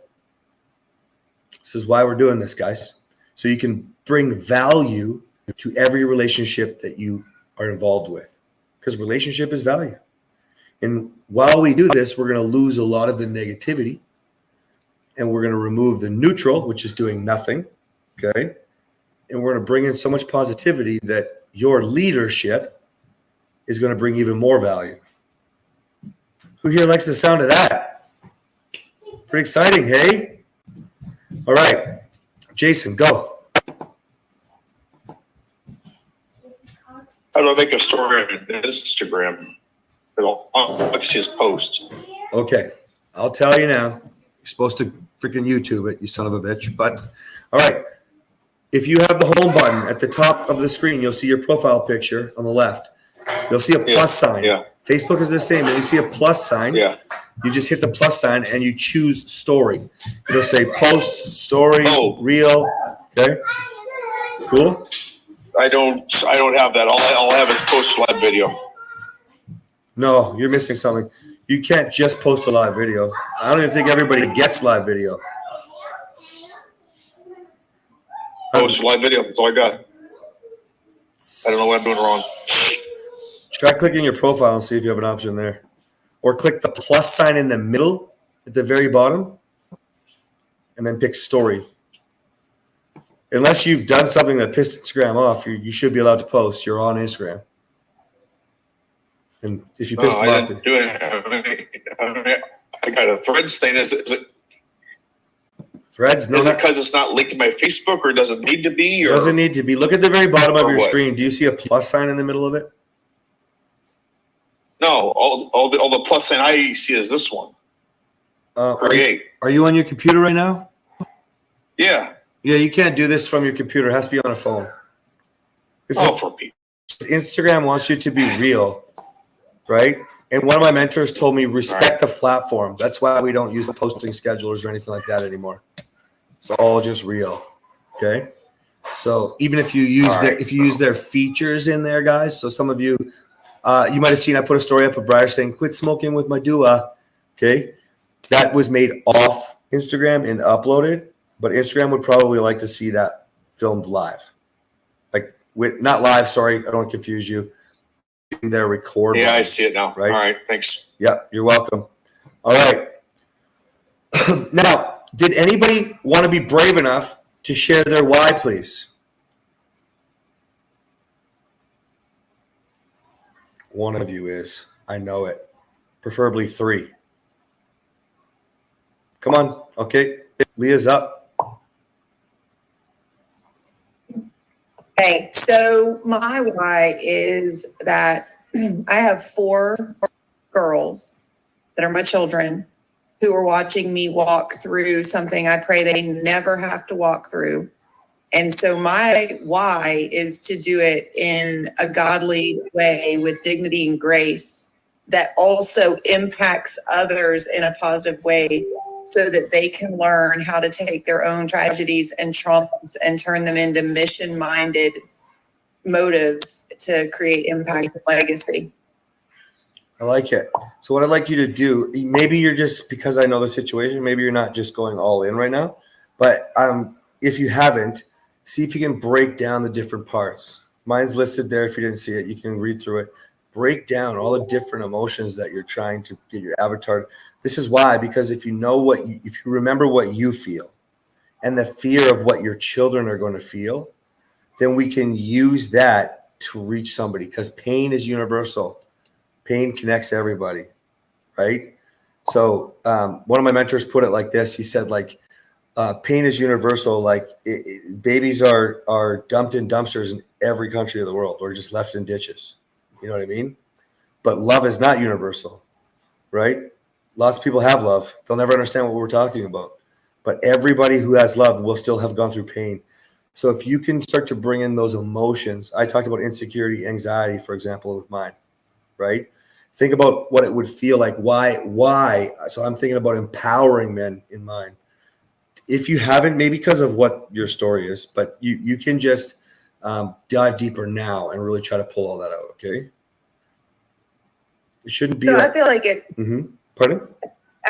this is why we're doing this, guys. So you can bring value to every relationship that you are involved with, because relationship is value. And while we do this, we're going to lose a lot of the negativity, and we're going to remove the neutral, which is doing nothing. Okay. And we're going to bring in so much positivity that your leadership is going to bring even more value. Who here likes the sound of that? Pretty exciting, hey? All right. Jason, go. How do I make a story on Instagram? I'll see his post. Okay. I'll tell you now. You're supposed to freaking YouTube it, you son of a bitch. But all right. If you have the home button at the top of the screen, you'll see your profile picture on the left. You'll see a plus sign. Yeah. Facebook is the same. When you see a plus sign, Yeah. you just hit the plus sign and you choose story. It'll say post, story, Oh. reel. Okay. Cool. I don't have that. All I have is post live video. No, you're missing something. You can't just post a live video. I don't even think everybody gets live video. Post live video. That's all I got. I don't know what I'm doing wrong. Try clicking your profile and see if you have an option there. Or click the plus sign in the middle at the very bottom and then pick story. Unless you've done something that pissed Instagram off, you should be allowed to post. You're on Instagram. And if you pissed them I off, didn't do it. I got a Threads thing. Is it Threads? No, is it because it's not linked to my Facebook, or does it need to be? Or doesn't need to be. Look at the very bottom of Or your what? screen. Do you see a plus sign in the middle of it? no? All the plus sign I see is this one. Create. Are you on your computer right now? Yeah. Yeah, you can't do this from your computer. It has to be on a phone. For people. Instagram wants you to be real, right? And one of my mentors told me respect the platform. That's why we don't use posting schedulers or anything like that anymore. It's all just real. Okay. So even if you use their features in there, guys. So some of you, you might have seen I put a story up of Briar saying, "Quit smoking with my dua." Okay. That was made off Instagram and uploaded, but Instagram would probably like to see that filmed live. Like not live, sorry, I don't want to confuse you. Their record. Yeah, I see it now. Right? All right, thanks. Yeah, you're welcome. All right. Now, did anybody want to be brave enough to share their why, please? One of you is. I know it. Preferably 3. Come on. Okay. Leah's up. Okay, so my why is that I have 4 girls that are my children who are watching me walk through something I pray they never have to walk through. And so my why is to do it in a godly way with dignity and grace that also impacts others in a positive way, so that they can learn how to take their own tragedies and traumas and turn them into mission-minded motives to create impact and legacy. I like it. So what I'd like you to do, maybe you're just, because I know the situation, maybe you're not just going all in right now, but if you haven't, see if you can break down the different parts. Mine's listed there. If you didn't see it, you can read through it. Break down all the different emotions that you're trying to get your avatar. This is why, because if you remember what you feel and the fear of what your children are going to feel, then we can use that to reach somebody, because pain is universal. Pain connects everybody, right? So one of my mentors put it like this. He said, pain is universal. Babies are dumped in dumpsters in every country of the world, or just left in ditches. You know what I mean? But love is not universal, right? Lots of people have love. They'll never understand what we're talking about. But everybody who has love will still have gone through pain. So if you can start to bring in those emotions, I talked about insecurity, anxiety, for example, with mine, right? Think about what it would feel like. Why? So I'm thinking about empowering men in mind. If you haven't, maybe because of what your story is, but you can just dive deeper now and really try to pull all that out, okay? It shouldn't be. So I feel like it, Pardon?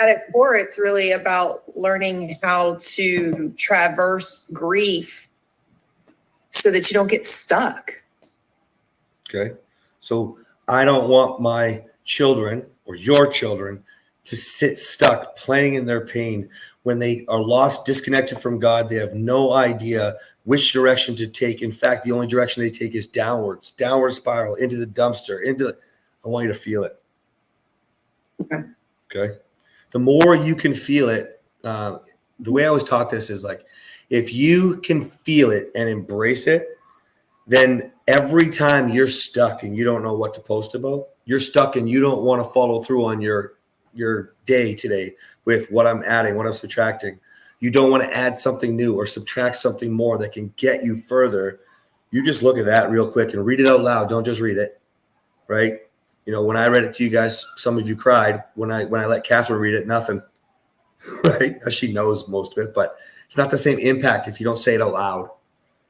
at its core, it's really about learning how to traverse grief so that you don't get stuck. Okay. So I don't want my children or your children to sit stuck playing in their pain when they are lost, disconnected from God. They have no idea which direction to take. In fact, the only direction they take is downwards, downward spiral, into the dumpster, I want you to feel it. Okay. The more you can feel it, the way I always talk this is like, if you can feel it and embrace it, then every time you're stuck and you don't know what to post about, you're stuck and you don't want to follow through on your day today with what I'm adding, what I'm subtracting. You don't want to add something new or subtract something more that can get you further. You just look at that real quick and read it out loud. Don't just read it, right? You know, when I read it to you guys, some of you cried. When I let Catherine read it, nothing, right? She knows most of it, but it's not the same impact if you don't say it out loud,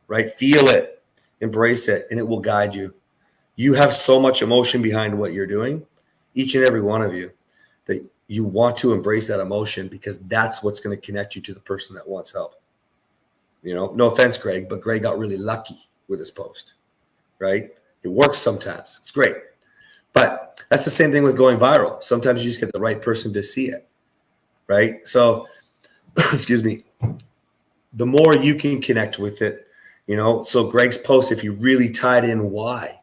right? Feel it. Embrace it, and it will guide you. You have so much emotion behind what you're doing, each and every one of you, that you want to embrace that emotion because that's what's going to connect you to the person that wants help. You know, no offense, Greg, but Greg got really lucky with his post, right? It works sometimes. It's great. But that's the same thing with going viral. Sometimes you just get the right person to see it, right? So, excuse me, the more you can connect with it, you know, so Greg's post, if you really tied in why,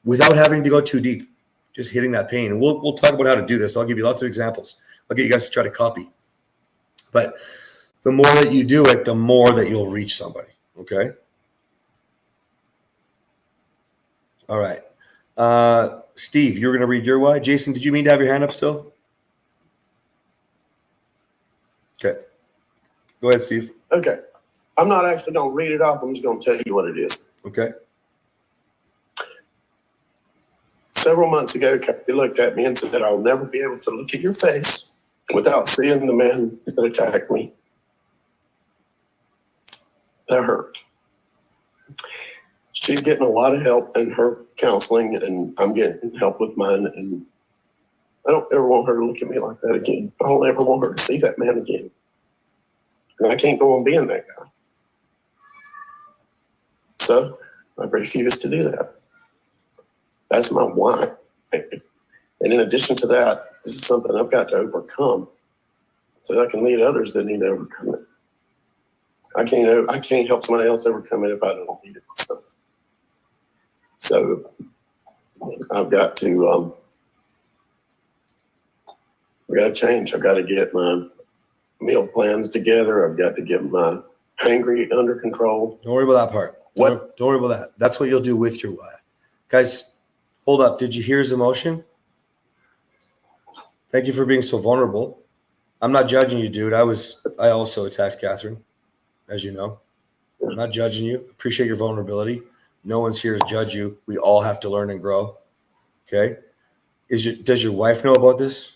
without having to go too deep, just hitting that pain. And we'll talk about how to do this. I'll give you lots of examples. I'll get you guys to try to copy. But the more that you do it, the more that you'll reach somebody. Okay. All right. Steve, you're going to read your why. Jason, did you mean to have your hand up still? Okay. Go ahead, Steve. Okay. I'm not actually going to read it off. I'm just going to tell you what it is. Okay. Several months ago, Kathy looked at me and said, I'll never be able to look at your face without seeing the man that attacked me. That hurt. She's getting a lot of help in her counseling, and I'm getting help with mine. And I don't ever want her to look at me like that again. I don't ever want her to see that man again. And I can't go on being that guy. So I refuse to do that. That's my why. And in addition to that, this is something I've got to overcome so that I can lead others that need to overcome it. I can't help somebody else overcome it if I don't need it myself. So I've got to change. I've got to get my meal plans together. I've got to get my hangry under control. Don't worry about that part. Don't worry about that. That's what you'll do with your why. Guys, hold up. Did you hear his emotion? Thank you for being so vulnerable. I'm not judging you, dude. I also attacked Catherine, as you know. I'm not judging you. Appreciate your vulnerability. No one's here to judge you. We all have to learn and grow. Okay? Does your wife know about this?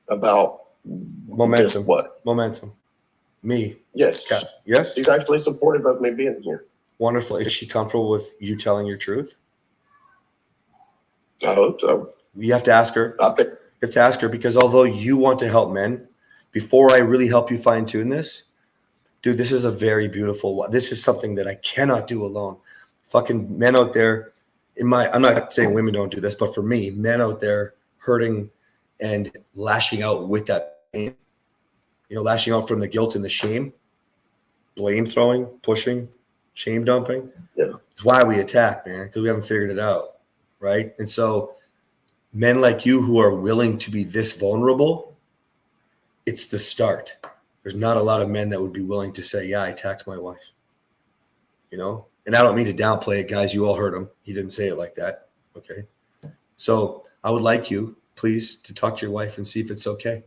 About momentum. Just what? Momentum. Me. Yes. Yes? She's actually supportive of me being here. Wonderful. Is she comfortable with you telling your truth? I hope so. You have to ask her. You have to ask her, because although you want to help men, before I really help you fine tune this, dude, this is a very beautiful one. This is something that I cannot do alone. Fucking men out there, I'm not saying women don't do this, but for me, men out there hurting and lashing out with that pain, lashing out from the guilt and the shame, blame throwing, pushing, shame dumping. Yeah. It's why we attack, man, because we haven't figured it out, right? And so men like you who are willing to be this vulnerable, it's the start. There's not a lot of men that would be willing to say, yeah, I attacked my wife, And I don't mean to downplay it, guys. You all heard him. He didn't say it like that, okay? So I would like you, please, to talk to your wife and see if it's okay,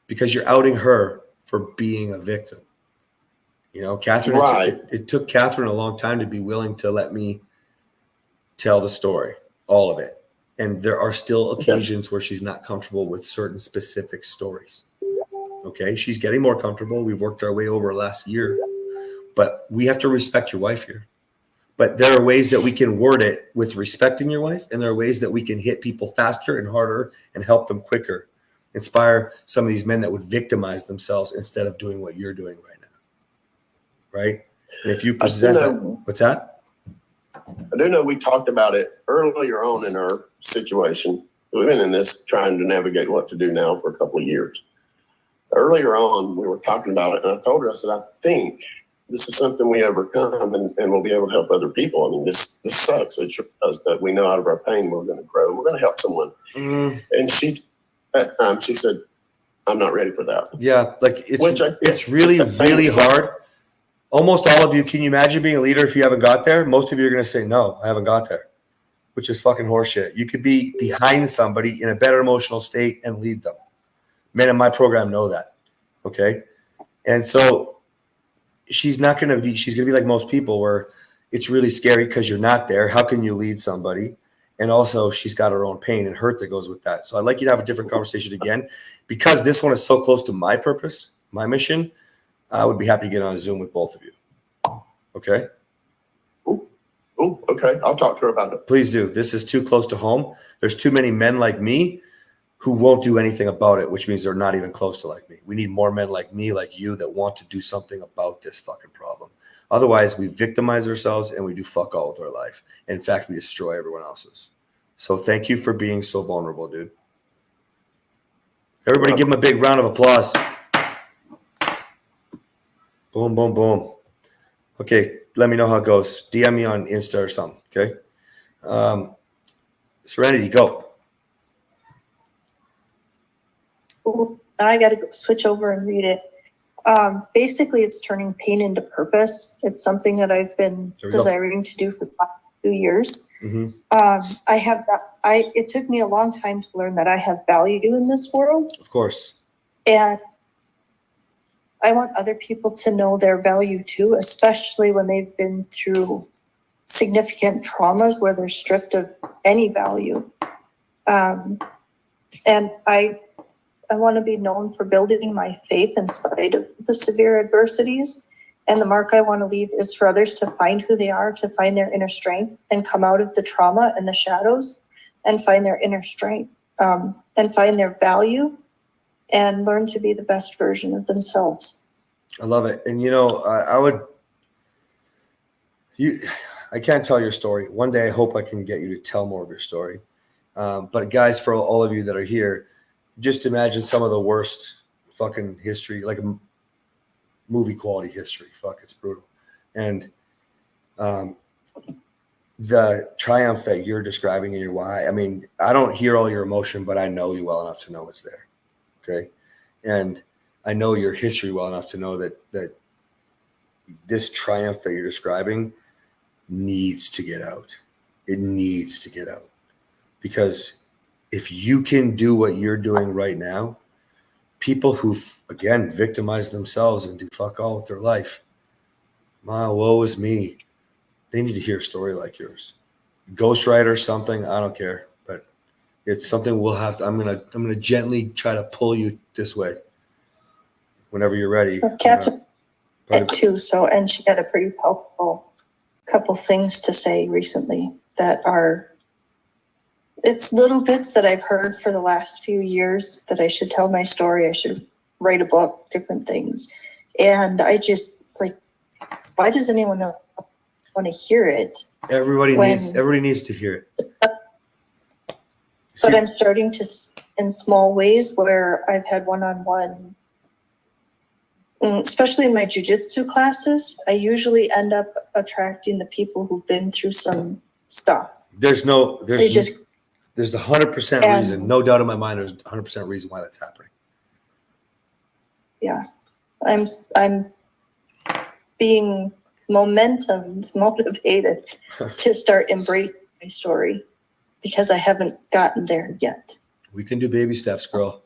because you're outing her for being a victim. Catherine, right. It took Catherine a long time to be willing to let me tell the story, all of it. And there are still occasions where she's not comfortable with certain specific stories. Okay. She's getting more comfortable. We've worked our way over last year, but we have to respect your wife here. But there are ways that we can word it with respecting your wife. And there are ways that we can hit people faster and harder and help them quicker. Inspire some of these men that would victimize themselves instead of doing what you're doing right now. Right. And if you I still present that, know- what's that? I do know we talked about it earlier on in our situation. We've been in this trying to navigate what to do now for a couple of years. Earlier on, we were talking about it, and I told her, I said, I think this is something we overcome and we'll be able to help other people. I mean, this sucks. It's us that we know out of our pain we're going to grow. We're going to help someone. And she, at the time, she said, I'm not ready for that. Yeah, like it's really, really hard. Almost all of you, can you imagine being a leader if you haven't got there? Most of you are going to say, no, I haven't got there, which is fucking horseshit. You could be behind somebody in a better emotional state and lead them. Men in my program know that. Okay. And so she's going to be like most people where it's really scary because you're not there. How can you lead somebody? And also she's got her own pain and hurt that goes with that. So I'd like you to have a different conversation again, because this one is so close to my purpose, my mission. I would be happy to get on a Zoom with both of you. Okay. Oh, okay. I'll talk to her about it. Please do. This is too close to home. There's too many men like me who won't do anything about it, which means they're not even close to like me. We need more men like me, like you, that want to do something about this fucking problem. Otherwise, we victimize ourselves and we do fuck all with our life. In fact, we destroy everyone else's. So thank you for being so vulnerable, dude. Everybody give him a big round of applause. Boom, boom, boom. Okay, let me know how it goes. DM me on Insta or something, okay? Serenity, go. I got to switch over and read it. Basically, it's turning pain into purpose. It's something that I've been desiring to do for the past 2 years. Mm-hmm. It took me a long time to learn that I have value in this world. Of course. And I want other people to know their value too, especially when they've been through significant traumas where they're stripped of any value. And I want to be known for building my faith in spite of the severe adversities. And the mark I want to leave is for others to find who they are, to find their inner strength and come out of the trauma and the shadows and find their inner strength, and find their value and learn to be the best version of themselves. I love it. And I can't tell your story. One day I hope I can get you to tell more of your story. But guys, for all of you that are here, just imagine some of the worst fucking history, like a movie quality history. Fuck, it's brutal. And the triumph that you're describing in your why, I mean, I don't hear all your emotion, but I know you well enough to know it's there. Okay. And I know your history well enough to know that this triumph that you're describing needs to get out. It needs to get out. Because if you can do what you're doing right now, people who've, again, victimized themselves and do fuck all with their life, woe is me. They need to hear a story like yours. Ghostwriter, something, I don't care. But it's something we'll have to, I'm gonna gently try to pull you this way whenever you're ready. Catherine too, and she had a pretty palpable couple things to say recently that are, it's little bits that I've heard for the last few years that I should tell my story. I should write a book, different things. And it's like, why does anyone want to hear it? Everybody needs to hear it. But I'm starting to, in small ways where I've had one-on-one, especially in my jujitsu classes, I usually end up attracting the people who've been through some stuff. There's 100% reason, no doubt in my mind, there's 100% reason why that's happening. Yeah. I'm being motivated to start embracing my story because I haven't gotten there yet. We can do baby steps, girl.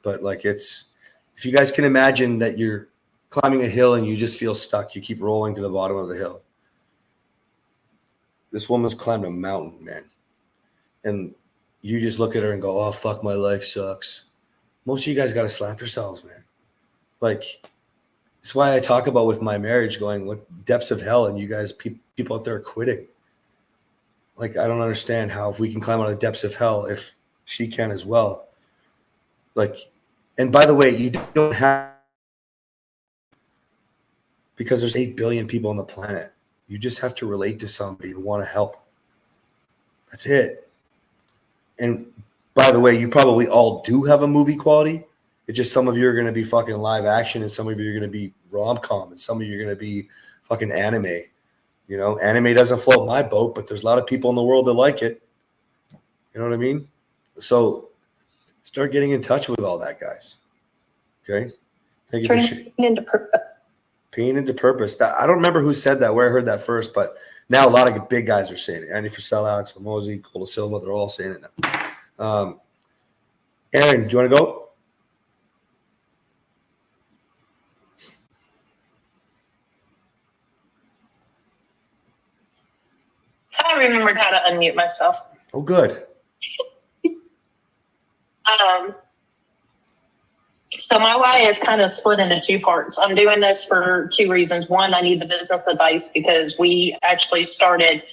But if you guys can imagine that you're climbing a hill and you just feel stuck, you keep rolling to the bottom of the hill. This woman's climbed a mountain, man. And you just look at her and go, oh, fuck, my life sucks. Most of you guys got to slap yourselves, man. That's why I talk about with my marriage going, what depths of hell, and you guys, people out there are quitting. I don't understand how if we can climb out of the depths of hell, if she can as well. And by the way, you don't have because there's 8 billion people on the planet. You just have to relate to somebody and want to help. That's it. And by the way, you probably all do have a movie quality. It's just some of you are going to be fucking live action, and some of you are going to be rom-com, and some of you are going to be fucking anime. You know, anime doesn't float my boat, but there's a lot of people in the world that like it. You know what I mean? So start getting in touch with all that, guys. Okay? Thank you for Turning into purpose. Pain into purpose. I don't remember who said that, where I heard that first, but now a lot of big guys are saying it. Andy Frisell, Alex Hormozi, Cole Silva, they're all saying it now. Aaron, do you want to go? I remembered how to unmute myself. Oh, good. So my why is kind of split into two parts. I'm doing this for two reasons. One, I need the business advice because we actually started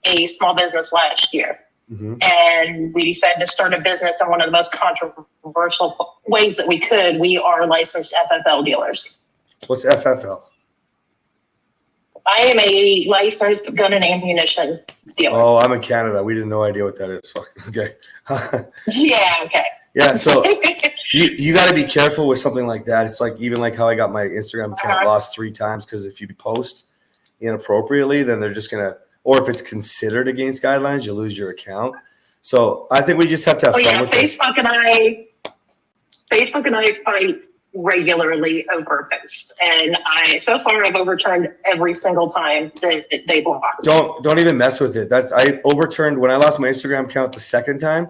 a small business last year. Mm-hmm. And we decided to start a business in one of the most controversial ways that we could. We are licensed FFL dealers. What's FFL? I am a licensed gun and ammunition dealer. Oh, I'm in Canada. We didn't no idea what that is. Okay. Yeah, okay. Yeah, so you got to be careful with something like that. It's like even like how I got my Instagram account lost 3 times because if you post inappropriately, then they're just gonna, or if it's considered against guidelines, you lose your account. So I think we just have to have fun with this. Facebook and I fight regularly over posts, and so far I've overturned every single time that they blocked. Don't even mess with it. I overturned when I lost my Instagram account the second time.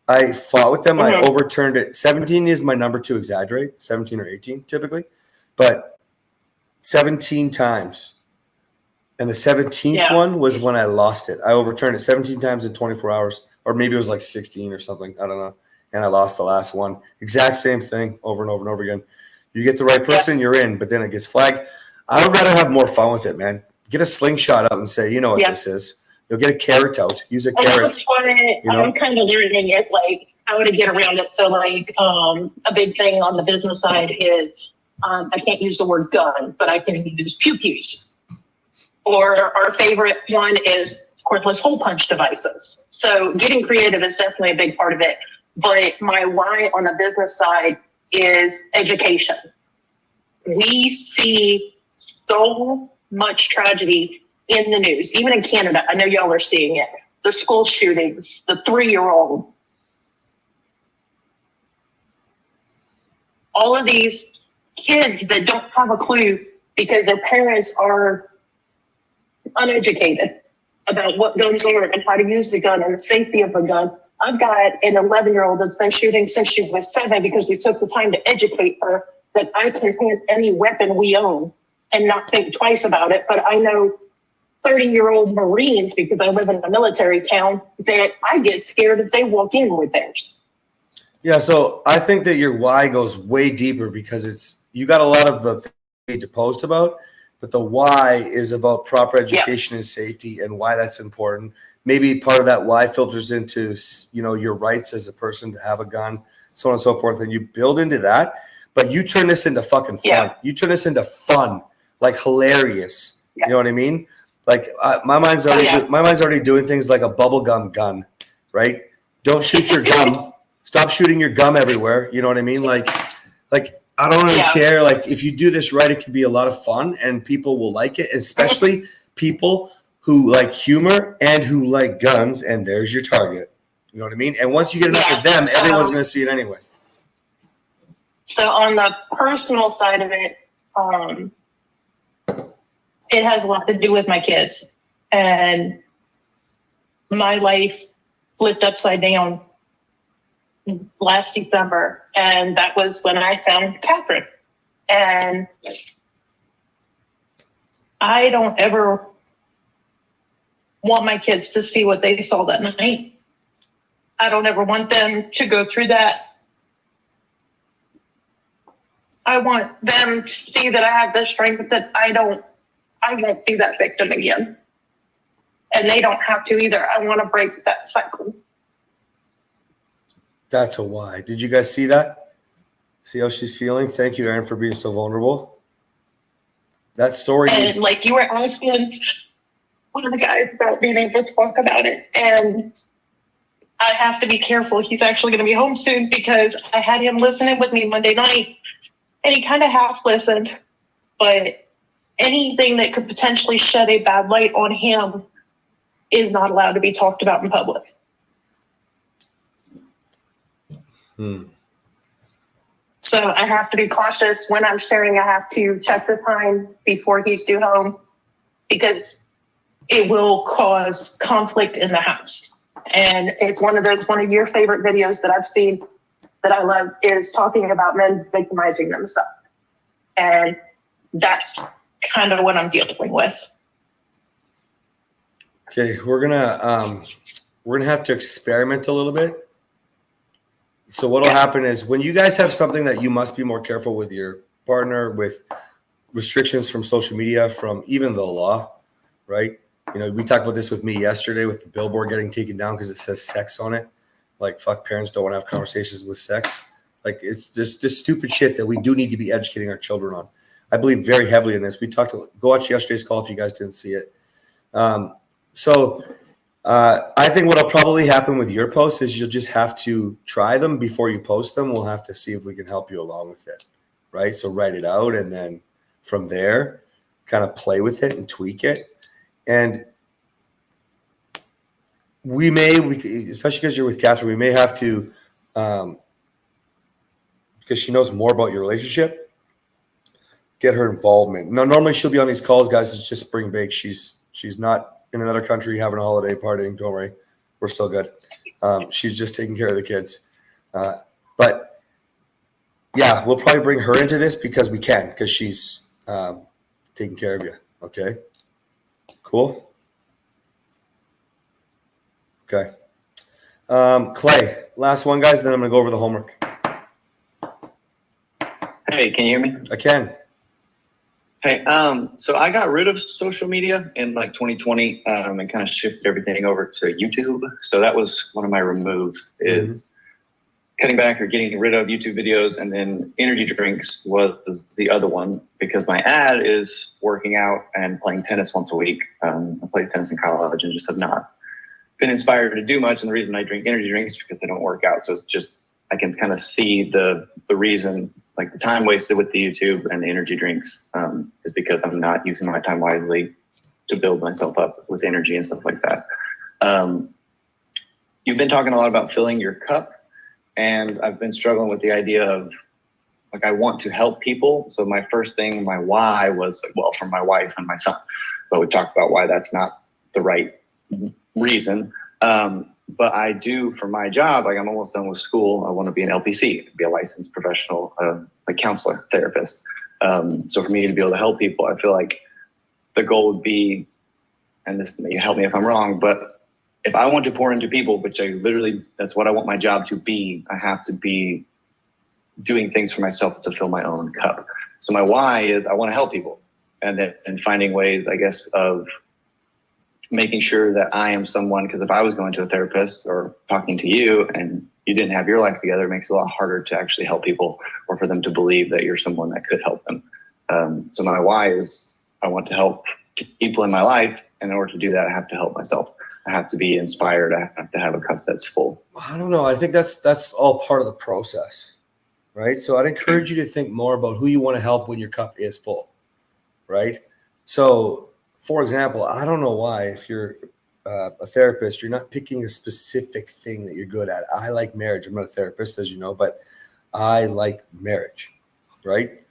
I fought with them. Mm-hmm. I overturned it. 17 is my number to exaggerate. 17 or 18 typically, but 17 times. And the 17th one was when I lost it. I overturned it 17 times in 24 hours, or maybe it was like 16 or something. I don't know. And I lost the last one. Exact same thing over and over and over again. You get the right person, you're in, but then it gets flagged. I would rather have more fun with it, man. Get a slingshot out and say, you know what this is. You'll get a carrot out. Use a carrot. That's what I'm kind of learning is like how to get around it. So like a big thing on the business side is I can't use the word gun, but I can use pew-pews. Or our favorite one is cordless hole punch devices. So getting creative is definitely a big part of it. But my why on the business side is education. We see so much tragedy in the news, even in Canada. I know y'all are seeing it. The school shootings, the 3-year-old. All of these kids that don't have a clue because their parents are uneducated about what guns are and how to use the gun and the safety of a gun. I've got an 11-year-old that's been shooting since she was 7 because we took the time to educate her that I can hand any weapon we own and not think twice about it. But I know 30-year-old Marines, because I live in a military town, that I get scared if they walk in with theirs. Yeah, so I think that your why goes way deeper because you got a lot of the things you need to post about, but the why is about proper education and safety and why that's important. Maybe part of that why filters into, your rights as a person to have a gun, so on and so forth, and you build into that. But you turn this into fucking fun. Yeah. You turn this into fun, like hilarious. Yeah. You know what I mean? Like my mind's already doing things like a bubblegum gun, right? Don't shoot your gum. Stop shooting your gum everywhere. You know what I mean? Like I don't really care. Like if you do this right, it can be a lot of fun and people will like it, especially people who like humor and who like guns. And there's your target. You know what I mean? And once you get enough of them, everyone's going to see it anyway. So on the personal side of it, it has a lot to do with my kids, and my life flipped upside down last December. And that was when I found Catherine. And I don't ever want my kids to see what they saw that night. I don't ever want them to go through that. I want them to see that I have the strength that I won't be that victim again. And they don't have to either. I want to break that cycle. That's a why. Did you guys see that? See how she's feeling? Thank you, Aaron, for being so vulnerable. that story And is, like you were asking one of the guys about being able to talk about it, and I have to be careful. He's actually going to be home soon because I had him listening with me Monday night, and he kind of half listened. But anything that could potentially shed a bad light on him is not allowed to be talked about in public. So I have to be cautious when I'm sharing. I have to check the time before he's due home because it will cause conflict in the house. And it's one of your favorite videos that I've seen that I love is talking about men victimizing themselves. And that's kind of what I'm dealing with. okay, we're gonna have to experiment a little bit. So what'll happen is when you guys have something that you must be more careful with your partner, with restrictions from social media, from even the law, right? You know, we talked about this with me yesterday with the billboard getting taken down because it says sex on it. Like, fuck, parents don't want to have conversations with sex. Like, it's just stupid shit that we do need to be educating our children on. I believe very heavily in this. Go watch yesterday's call if you guys didn't see it. I think what'll probably happen with your posts is you'll just have to try them before you post them. We'll have to see if we can help you along with it, right? So write it out, and then from there, kind of play with it and tweak it. And especially because you're with Catherine, we may have to, because she knows more about your relationship, get her involvement. Now, normally she'll be on these calls, guys. It's just spring break. She's not in another country having a holiday partying. Don't worry, we're still good. She's just taking care of the kids. But yeah, we'll probably bring her into this because we can, because she's taking care of you. Okay, cool. Okay. Clay, last one, guys, and then I'm gonna go over the homework. Hey, can you hear me? I can. Hey, so I got rid of social media in like 2020 and kind of shifted everything over to YouTube. So that was one of my removes is cutting back or getting rid of YouTube videos, and then energy drinks was the other one because my ad is working out and playing tennis once a week. I played tennis in college and just have not been inspired to do much. And the reason I drink energy drinks is because I don't work out. So it's just, I can kind of see the reason, like the time wasted with the YouTube and the energy drinks is because I'm not using my time wisely to build myself up with energy and stuff like that. You've been talking a lot about filling your cup, and I've been struggling with the idea of like, I want to help people. So my first thing, my why was like, well, for my wife and my son, but we talked about why that's not the right reason. But I do for my job, like I'm almost done with school. I want to be an LPC, be a licensed professional, like counselor, therapist. So for me to be able to help people, I feel like the goal would be, and this, you help me if I'm wrong, but if I want to pour into people, which I literally, that's what I want my job to be, I have to be doing things for myself to fill my own cup. So my why is I want to help people, and finding ways, I guess, of making sure that I am someone, because if I was going to a therapist or talking to you and you didn't have your life together, it makes it a lot harder to actually help people or for them to believe that you're someone that could help them. So my why is I want to help people in my life. And in order to do that, I have to help myself. I have to be inspired. I have to have a cup that's full. I don't know. I think that's all part of the process, right? So I'd encourage you to think more about who you want to help when your cup is full, right? So, for example, I don't know why if you're a therapist, you're not picking a specific thing that you're good at. I like marriage. I'm not a therapist, as you know, but I like marriage, right?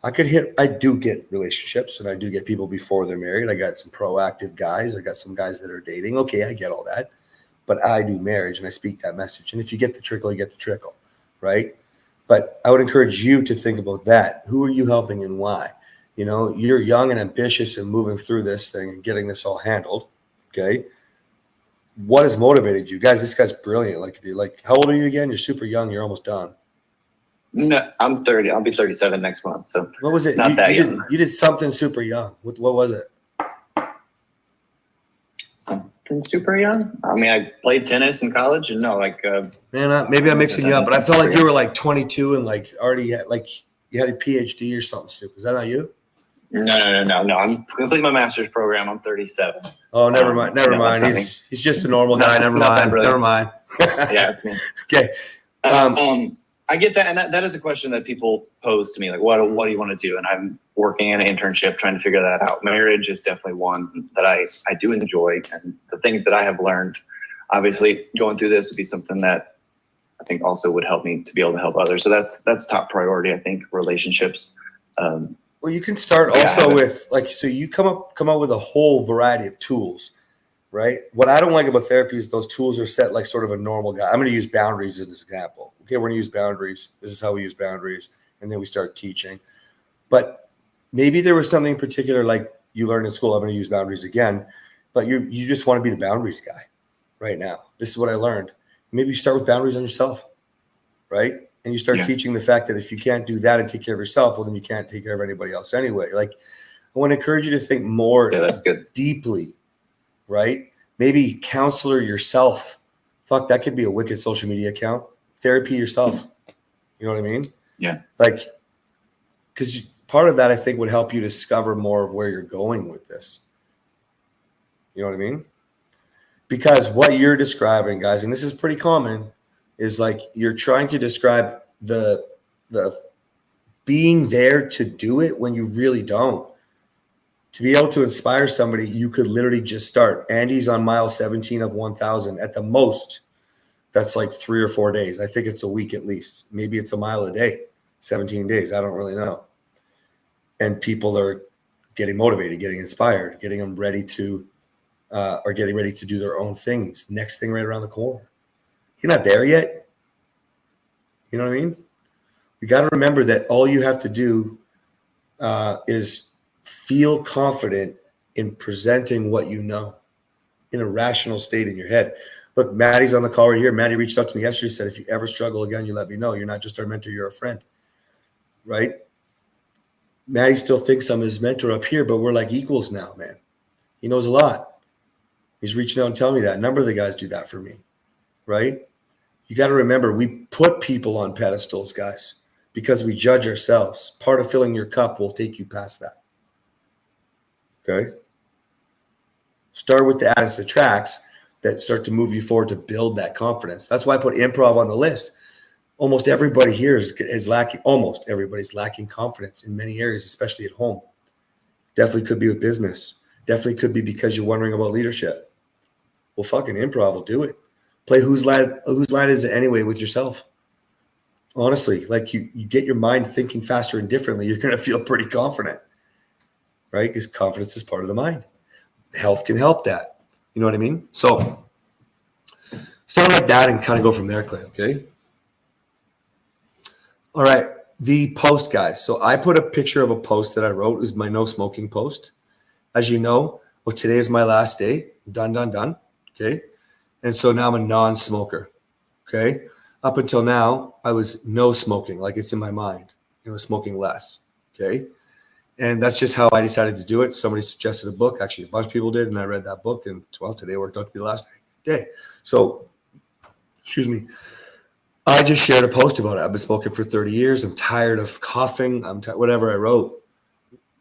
I do get relationships, and I do get people before they're married. I got some proactive guys. I got some guys that are dating. Okay, I get all that, but I do marriage, and I speak that message. And if you get the trickle, you get the trickle, right? But I would encourage you to think about that. Who are you helping and why? You know, you're young and ambitious and moving through this thing and getting this all handled. Okay. What has motivated you guys? This guy's brilliant. Like, how old are you again? You're super young. You're almost done. No, I'm 30. I'll be 37 next month. So what was it? Not that young. You did something super young. What was it? Something super young? I mean, I played tennis in college and man, maybe I'm mixing you up, but I felt like you were like 22 and like already had, like you had a PhD or something stupid. Is that not you? No. I'm completing my master's program. I'm 37. Oh, never mind. Never no, mind. it's He's just a normal guy. Never not that mind. brilliant. Never mind. Yeah, it's me. Okay. I get that, and that is a question that people pose to me, like, what do you want to do? And I'm working in an internship trying to figure that out. Marriage is definitely one that I do enjoy, and the things that I have learned, obviously, going through this would be something that I think also would help me to be able to help others. So that's top priority, I think, relationships. Well, you can start also with so you come up with a whole variety of tools, right? What I don't like about therapy is those tools are set like sort of a normal guy. I'm going to use boundaries as an example. Okay, we're going to use boundaries. This is how we use boundaries, and then we start teaching. But maybe there was something particular like you learned in school. I'm going to use boundaries again, but you just want to be the boundaries guy right now. This is what I learned. Maybe you start with boundaries on yourself, right? And you start teaching the fact that if you can't do that and take care of yourself, well, then you can't take care of anybody else anyway. Like, I want to encourage you to think more deeply, right? Maybe counselor yourself. Fuck, that could be a wicked social media account. Therapy yourself. You know what I mean? Yeah. Like, because part of that, I think, would help you discover more of where you're going with this. You know what I mean? Because what you're describing, guys, and this is pretty common, is like you're trying to describe the being there to do it when you really don't. To be able to inspire somebody, you could literally just start. Andy's on mile 17 of 1,000 at the most. That's like 3 or 4 days. I think it's a week at least. Maybe it's a mile a day, 17 days. I don't really know. And people are getting motivated, getting inspired, getting them ready to are getting ready to do their own things. Next thing right around the corner. You're not there yet. You know what I mean? You got to remember that all you have to do is feel confident in presenting what you know in a rational state in your head. Look, Maddie's on the call right here. Maddie reached out to me yesterday, said, if you ever struggle again, you let me know. You're not just our mentor, you're a friend, right? Maddie still thinks I'm his mentor up here, but we're like equals now, man. He knows a lot. He's reaching out and telling me that. A number of the guys do that for me, right? You got to remember, we put people on pedestals, guys, because we judge ourselves. Part of filling your cup will take you past that. Okay? Start with the added attracts that start to move you forward to build that confidence. That's why I put improv on the list. Almost everybody here is lacking, almost everybody's lacking confidence in many areas, especially at home. Definitely could be with business. Definitely could be because you're wondering about leadership. Well, fucking improv will do it. Play whose line is it anyway with yourself. Honestly, like you get your mind thinking faster and differently, you're going to feel pretty confident, right? Because confidence is part of the mind. Health can help that. You know what I mean? So start like that and kind of go from there, Clay, okay? All right, the post, guys. So I put a picture of a post that I wrote. It was my no smoking post. As you know, well, today is my last day. Done, okay? And so now I'm a non-smoker, okay? Up until now, I was no smoking, like it's in my mind. Smoking less, okay? And that's just how I decided to do it. Somebody suggested a book. Actually, a bunch of people did, and I read that book. And, well, today worked out to be the last day. So, excuse me. I just shared a post about it. I've been smoking for 30 years. I'm tired of coughing. Whatever I wrote.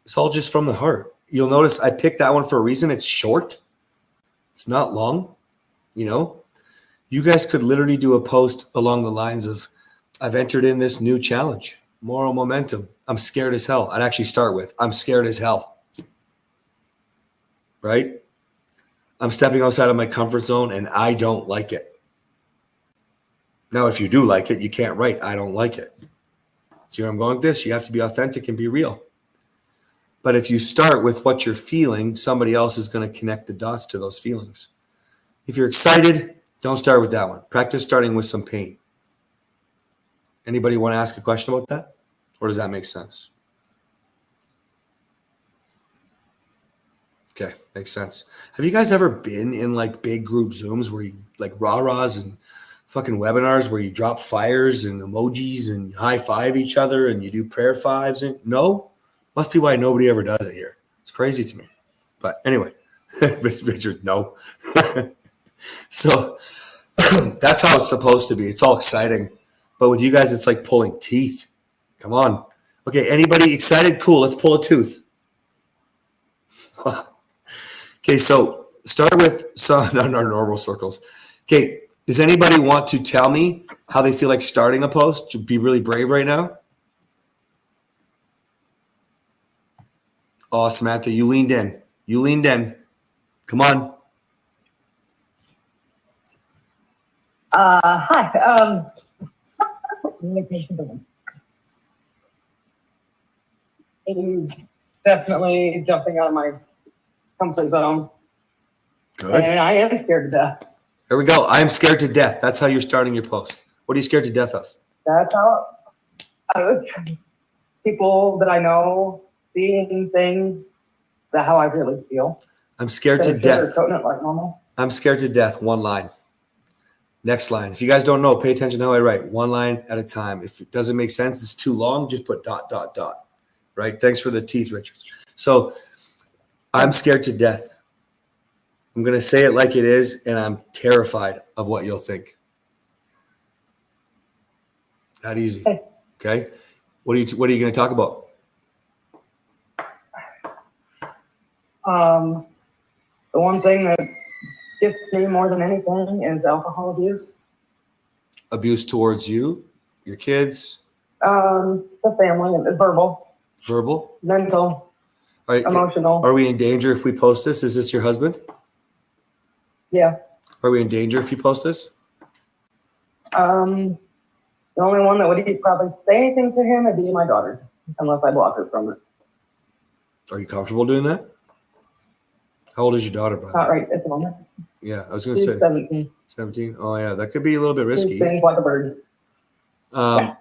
It's all just from the heart. You'll notice I picked that one for a reason. It's short. It's not long. You guys could literally do a post along the lines of, I've entered in this new challenge, Morrow Momentum. I'm scared as hell. I'd actually start with, I'm scared as hell. Right? I'm stepping outside of my comfort zone and I don't like it. Now, if you do like it, you can't write, I don't like it. See where I'm going with this? You have to be authentic and be real. But if you start with what you're feeling, somebody else is going to connect the dots to those feelings. If you're excited, don't start with that one. Practice starting with some pain. Anybody want to ask a question about that? Or does that make sense? Okay, makes sense. Have you guys ever been in like big group Zooms where you like rah-rahs and fucking webinars where you drop fires and emojis and high five each other and you do prayer fives? And no? Must be why nobody ever does it here. It's crazy to me. But anyway, Richard, no. So that's how it's supposed to be. It's all exciting. But with you guys, it's like pulling teeth. Come on. Okay, anybody excited? Cool, let's pull a tooth. Okay, so start with some on our normal circles. Okay, does anybody want to tell me how they feel like starting a post? To be really brave right now. Oh, Samantha, you leaned in. You leaned in. Come on. Hi. Definitely jumping out of my comfort zone. Good. And I am scared to death. Here we go. I'm scared to death. That's how you're starting your post. What are you scared to death of? That's how people that I know seeing things that how I really feel. I'm scared to death. Sugarcoating it like normal. I'm scared to death. One line. Next line. If you guys don't know, pay attention to how I write. One line at a time. If it doesn't make sense, it's too long, just put ... Right? Thanks for the teeth, Richards. So I'm scared to death. I'm going to say it like it is, and I'm terrified of what you'll think. That easy. Okay? What are you going to talk about? The one thing that gets me more than anything is alcohol abuse. Abuse towards you, your kids? The family, verbal. Verbal? Mental. Emotional. Are we in danger if we post this? Is this your husband? Yeah. Are we in danger if you post this? The only one that would probably say anything to him would be my daughter, unless I block her from it. Are you comfortable doing that? How old is your daughter, by the way? Not right at the moment. Yeah, I was going to She's say 17. 17. Oh, yeah, that could be a little bit risky. She sings like a bird. That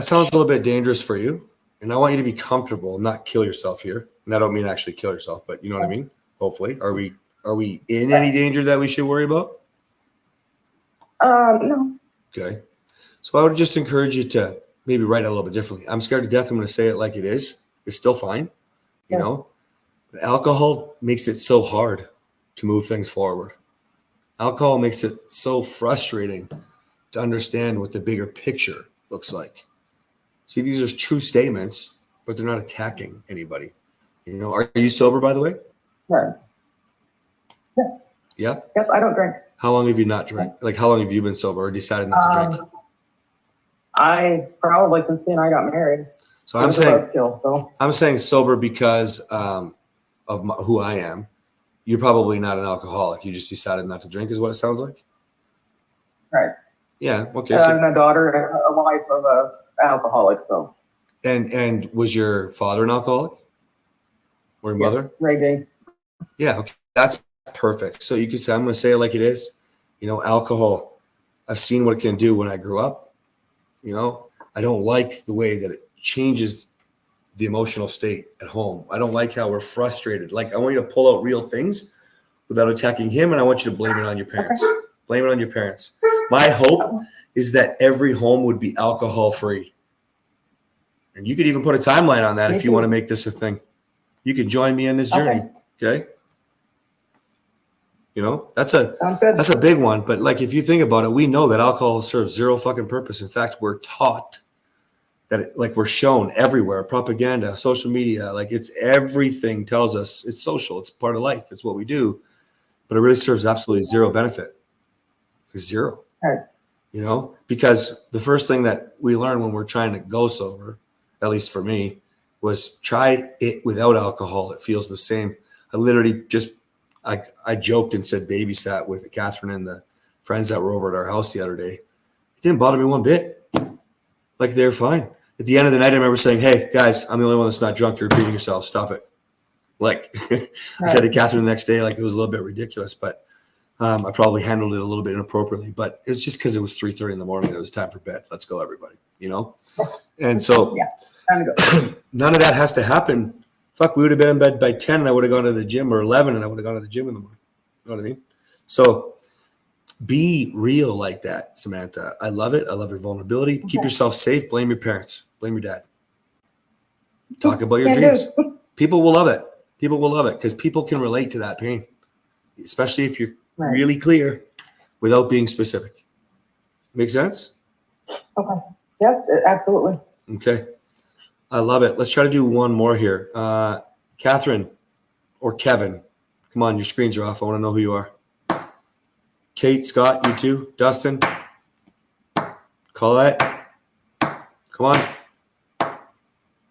sounds a little bit dangerous for you. And I want you to be comfortable, not kill yourself here. And I don't mean actually kill yourself, but you know what I mean? Hopefully. Are we in any danger that we should worry about? No. Okay. So I would just encourage you to maybe write it a little bit differently. I'm scared to death. I'm going to say it like it is. It's still fine. You know, but alcohol makes it so hard to move things forward. Alcohol makes it so frustrating to understand what the bigger picture looks like. See, these are true statements, but they're not attacking anybody. You know, are you sober, by the way? Right. Yeah. Yeah? Yep, I don't drink. How long have you not drank? Like, how long have you been sober or decided not to drink? I probably since then I got married. So I'm saying sober because of who I am. You're probably not an alcoholic. You just decided not to drink is what it sounds like? Right. Yeah, okay. And a daughter and a wife of an alcoholic, so. And was your father an alcoholic? Or your mother? Raging. Yeah, okay. That's perfect. So you can say, I'm going to say it like it is. You know, alcohol, I've seen what it can do when I grew up. You know, I don't like the way that it changes the emotional state at home. I don't like how we're frustrated. Like, I want you to pull out real things without attacking him, and I want you to blame it on your parents. Blame it on your parents. My hope is that every home would be alcohol-free. And you could even put a timeline on that if you want to make this a thing. You can join me in this journey, okay? You know, that's a big one. But like, if you think about it, we know that alcohol serves zero fucking purpose. In fact, we're taught that, like, we're shown everywhere, propaganda, social media, like it's everything tells us it's social. It's part of life. It's what we do. But it really serves absolutely zero benefit. Zero. Right. You know, because the first thing that we learn when we're trying to go sober, at least for me, was try it without alcohol. It feels the same. I literally just, I joked and said babysat with Catherine and the friends that were over at our house the other day. It didn't bother me one bit. Like, they're fine. At the end of the night, I remember saying, hey, guys, I'm the only one that's not drunk. You're beating yourself. Stop it. Like, I said to Catherine the next day, like, it was a little bit ridiculous, but I probably handled it a little bit inappropriately. But it's just because it was 3:30 in the morning. It was time for bed. Let's go, everybody. You know? And so none of that has to happen. Fuck, we would have been in bed by 10 and I would have gone to the gym, or 11 and I would have gone to the gym in the morning. You know what I mean? So be real like that, Samantha. I love it. I love your vulnerability. Okay. Keep yourself safe. Blame your parents. Blame your dad. Talk about your dreams. People will love it. People will love it because people can relate to that pain, especially if you're really clear without being specific. Make sense? Okay. Yes, absolutely. Okay. I love it. Let's try to do one more here. Catherine, or Kevin. Come on, your screens are off. I want to know who you are. Kate, Scott, you too. Dustin, Colette, come on.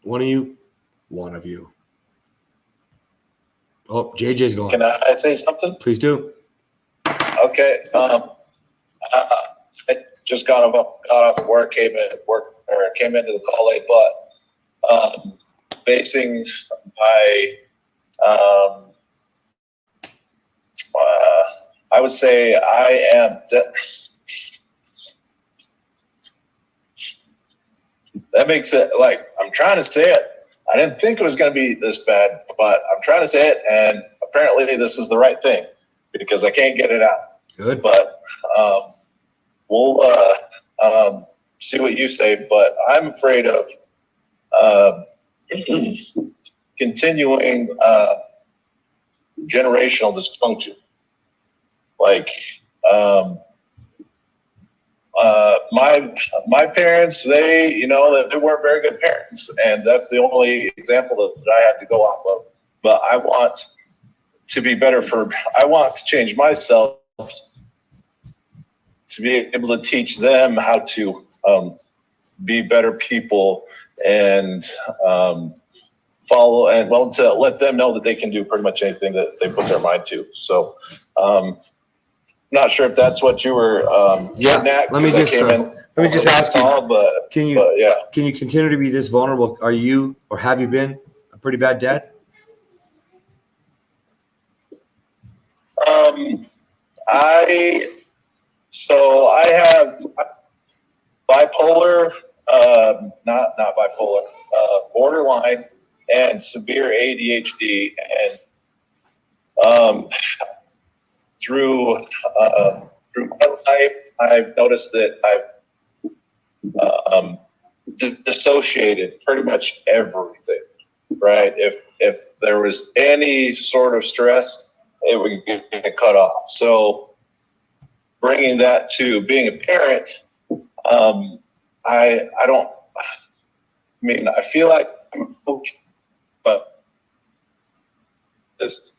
One of you. One of you. Oh, JJ's going. Can I say something? Please do. Okay. I just got off work, came into the call late, but basing my I would say I am. That makes it like I'm trying to say it. I didn't think it was going to be this bad, but I'm trying to say it, and apparently this is the right thing because I can't get it out. Good. But we'll see what you say. But I'm afraid of continuing generational dysfunction. Like my parents, they weren't very good parents, and that's the only example that I had to go off of. But I want to be better I want to change myself to be able to teach them how to be better people and follow and to let them know that they can do pretty much anything that they put their mind to. So not sure if that's what you were getting at. Let me just ask you. But can you continue to be this vulnerable? Are you or have you been a pretty bad dad? I have bipolar, not bipolar, borderline and severe ADHD, and through my life, I've noticed that I've dissociated pretty much everything. Right? If there was any sort of stress, it would get cut off. So bringing that to being a parent, I feel like I'm okay, but this,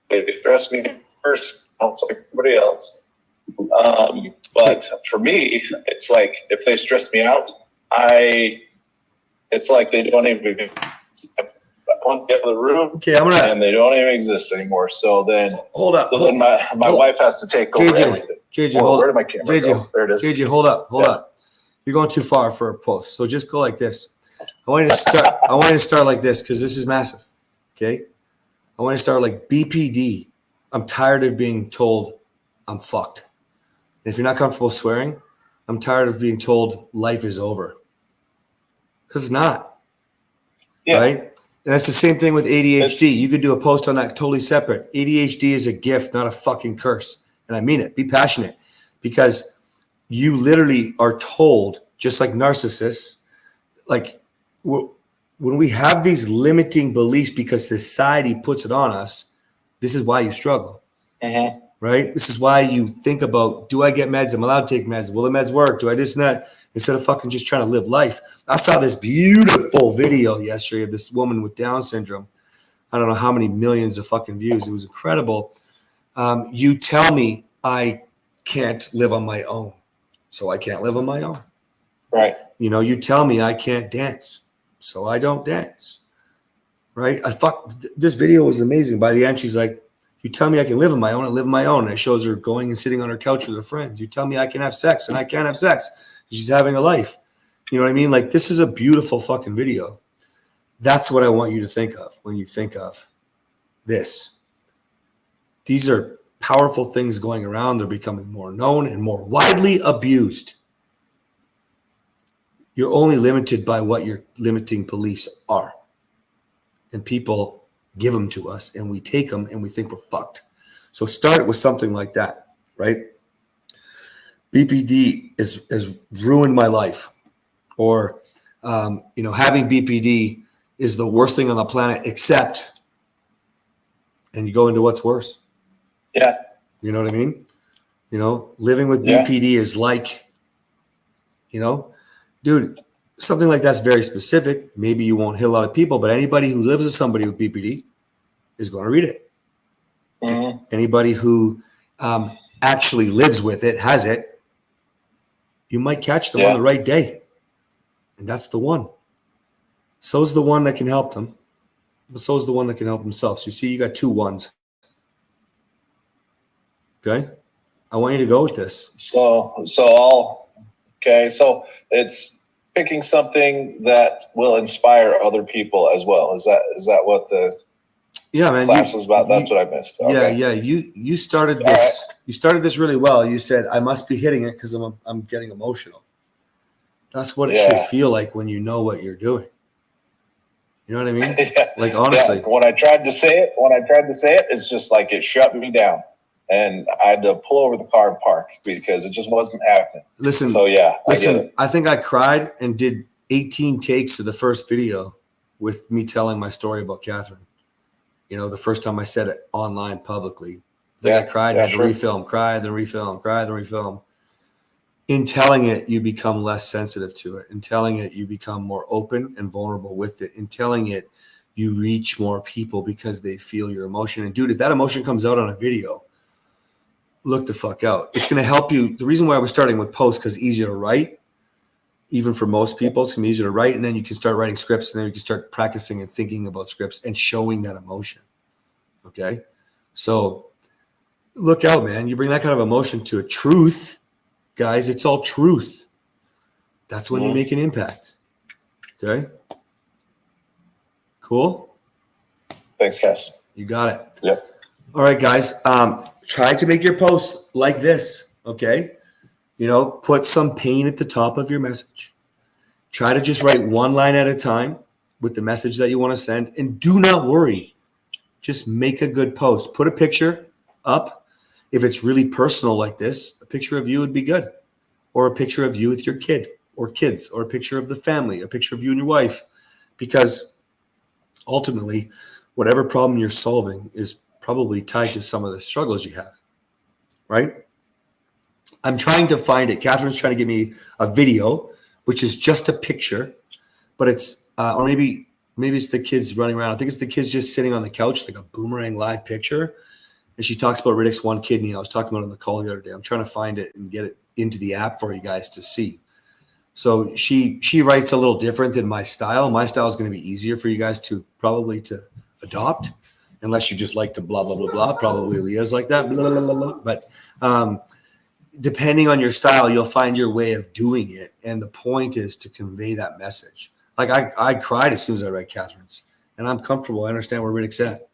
they stress me first, like everybody else. But for me, it's like if they stress me out, it's like they don't even want to get in the room. Okay, and they don't even exist anymore. So then, hold up. Then my wife has to take over everything. JJ, hold where did my camera go? There it is. JJ, hold up. You're going too far for a post. So just go like this. I want you to start like this because this is massive. Okay. I want to start like BPD. I'm tired of being told I'm fucked. And if you're not comfortable swearing, I'm tired of being told life is over. Because it's not. Yeah. Right? And that's the same thing with ADHD. You could do a post on that totally separate. ADHD is a gift, not a fucking curse. And I mean it. Be passionate. Because you literally are told, just like narcissists, like when we have these limiting beliefs because society puts it on us, this is why you struggle. Mm-hmm. Right? This is why you think about, do I get meds? I'm allowed to take meds. Will the meds work? Do I this and that? Instead of fucking just trying to live life. I saw this beautiful video yesterday of this woman with Down syndrome. I don't know how many millions of fucking views. It was incredible. You tell me I can't live on my own, so I can't live on my own. Right. You tell me I can't dance, so I don't dance. Right? This video was amazing. By the end, she's like, you tell me I can live on my own, I live on my own. And it shows her going and sitting on her couch with her friends. You tell me I can have sex, and I can't have sex. She's having a life. You know what I mean? Like, this is a beautiful fucking video. That's what I want you to think of when you think of this. These are powerful things going around. They're becoming more known and more widely abused. You're only limited by what your limiting beliefs are. And people give them to us, and we take them, and we think we're fucked. So start with something like that, right? BPD has ruined my life, or having BPD is the worst thing on the planet, except, and you go into what's worse. Yeah. You know what I mean? Living with BPD is like, dude, something like that's very specific. Maybe you won't hit a lot of people, but anybody who lives with somebody with BPD, is going to read it. Mhm. Anybody who actually lives with it, has it, you might catch them on the right day. And that's the one. So's the one that can help them. But so's the one that can help themselves. So you see, you got 2 ones. Okay? I want you to go with this. So it's picking something that will inspire other people as well. Is that what the class was about? That's what I missed. Okay. Yeah. You started this. Right. You started this really well. You said, I must be hitting it because I'm getting emotional. That's what it should feel like when you know what you're doing. You know what I mean? Yeah. Like, honestly. Yeah. When I tried to say it, it's just like it shut me down. And I had to pull over the car and park because it just wasn't happening. Listen. So I get it. I think I cried and did 18 takes of the first video with me telling my story about Catherine. You know, the first time I said it online publicly. I cried, had to refilm, cry, then refilm, cry, then refilm. In telling it, you become less sensitive to it. In telling it, you become more open and vulnerable with it. In telling it, you reach more people because they feel your emotion. And dude, if that emotion comes out on a video, look the fuck out. It's going to help you. The reason why we're starting with posts, because easier to write, even for most people, it's going to be easier to write. And then you can start writing scripts, and then you can start practicing and thinking about scripts and showing that emotion. Okay? So look out, man. You bring that kind of emotion to a truth, guys, it's all truth. That's when you make an impact. Okay? Cool? Thanks, Cass. You got it. Yep. All right, guys. Try to make your post like this, okay? You know, put some pain at the top of your message. Try to just write one line at a time with the message that you want to send. And do not worry. Just make a good post. Put a picture up. If it's really personal like this, a picture of you would be good. Or a picture of you with your kid or kids, or a picture of the family, a picture of you and your wife. Because ultimately, whatever problem you're solving is probably tied to some of the struggles you have, right? I'm trying to find it. Catherine's trying to give me a video, which is just a picture, but it's, or maybe it's the kids running around. I think it's the kids just sitting on the couch, like a boomerang live picture. And she talks about Riddick's one kidney. I was talking about it on the call the other day. I'm trying to find it and get it into the app for you guys to see. So she writes a little different than my style. My style is going to be easier for you guys to probably to adopt, unless you just like to blah, blah, blah, blah. Probably Leah's like that. Blah, blah, blah, blah. But depending on your style, you'll find your way of doing it. And the point is to convey that message. Like I cried as soon as I read Catherine's, and I'm comfortable. I understand where Riddick's at.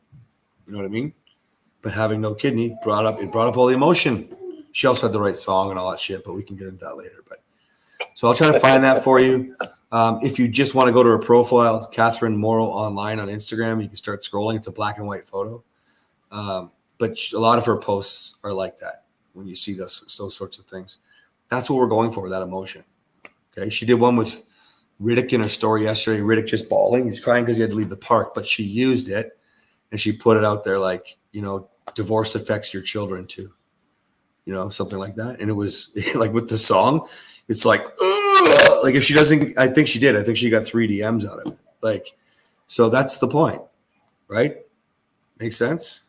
You know what I mean? But having no kidney brought up all the emotion. She also had the right song and all that shit, but we can get into that later. But so I'll try to find that for you. If you just want to go to her profile, Catherine Morrow online on Instagram, you can start scrolling. It's a black and white photo. But a lot of her posts are like that when you see those sorts of things. That's what we're going for, that emotion. Okay. She did one with Riddick in her story yesterday. Riddick just bawling. He's crying because he had to leave the park, but she used it and she put it out there like, you know, divorce affects your children too. You know, something like that. And it was like with the song, it's like, ugh! Like if she doesn't, I think she did. I think she got 3 DMs out of it. Like, so that's the point, right? Makes sense?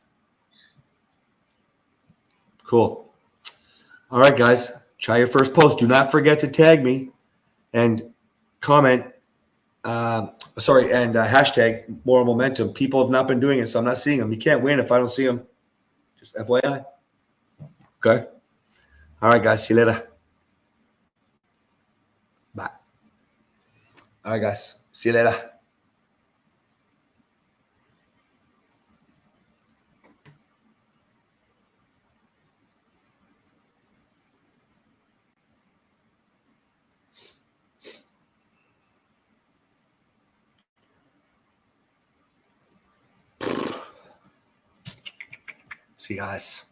Cool. All right, guys, try your first post. Do not forget to tag me and comment. And hashtag Moral Momentum. People have not been doing it, so I'm not seeing them. You can't win if I don't see them. Just FYI. Okay. All right, guys. See you later. Bye. All right, guys. See you later. See you guys.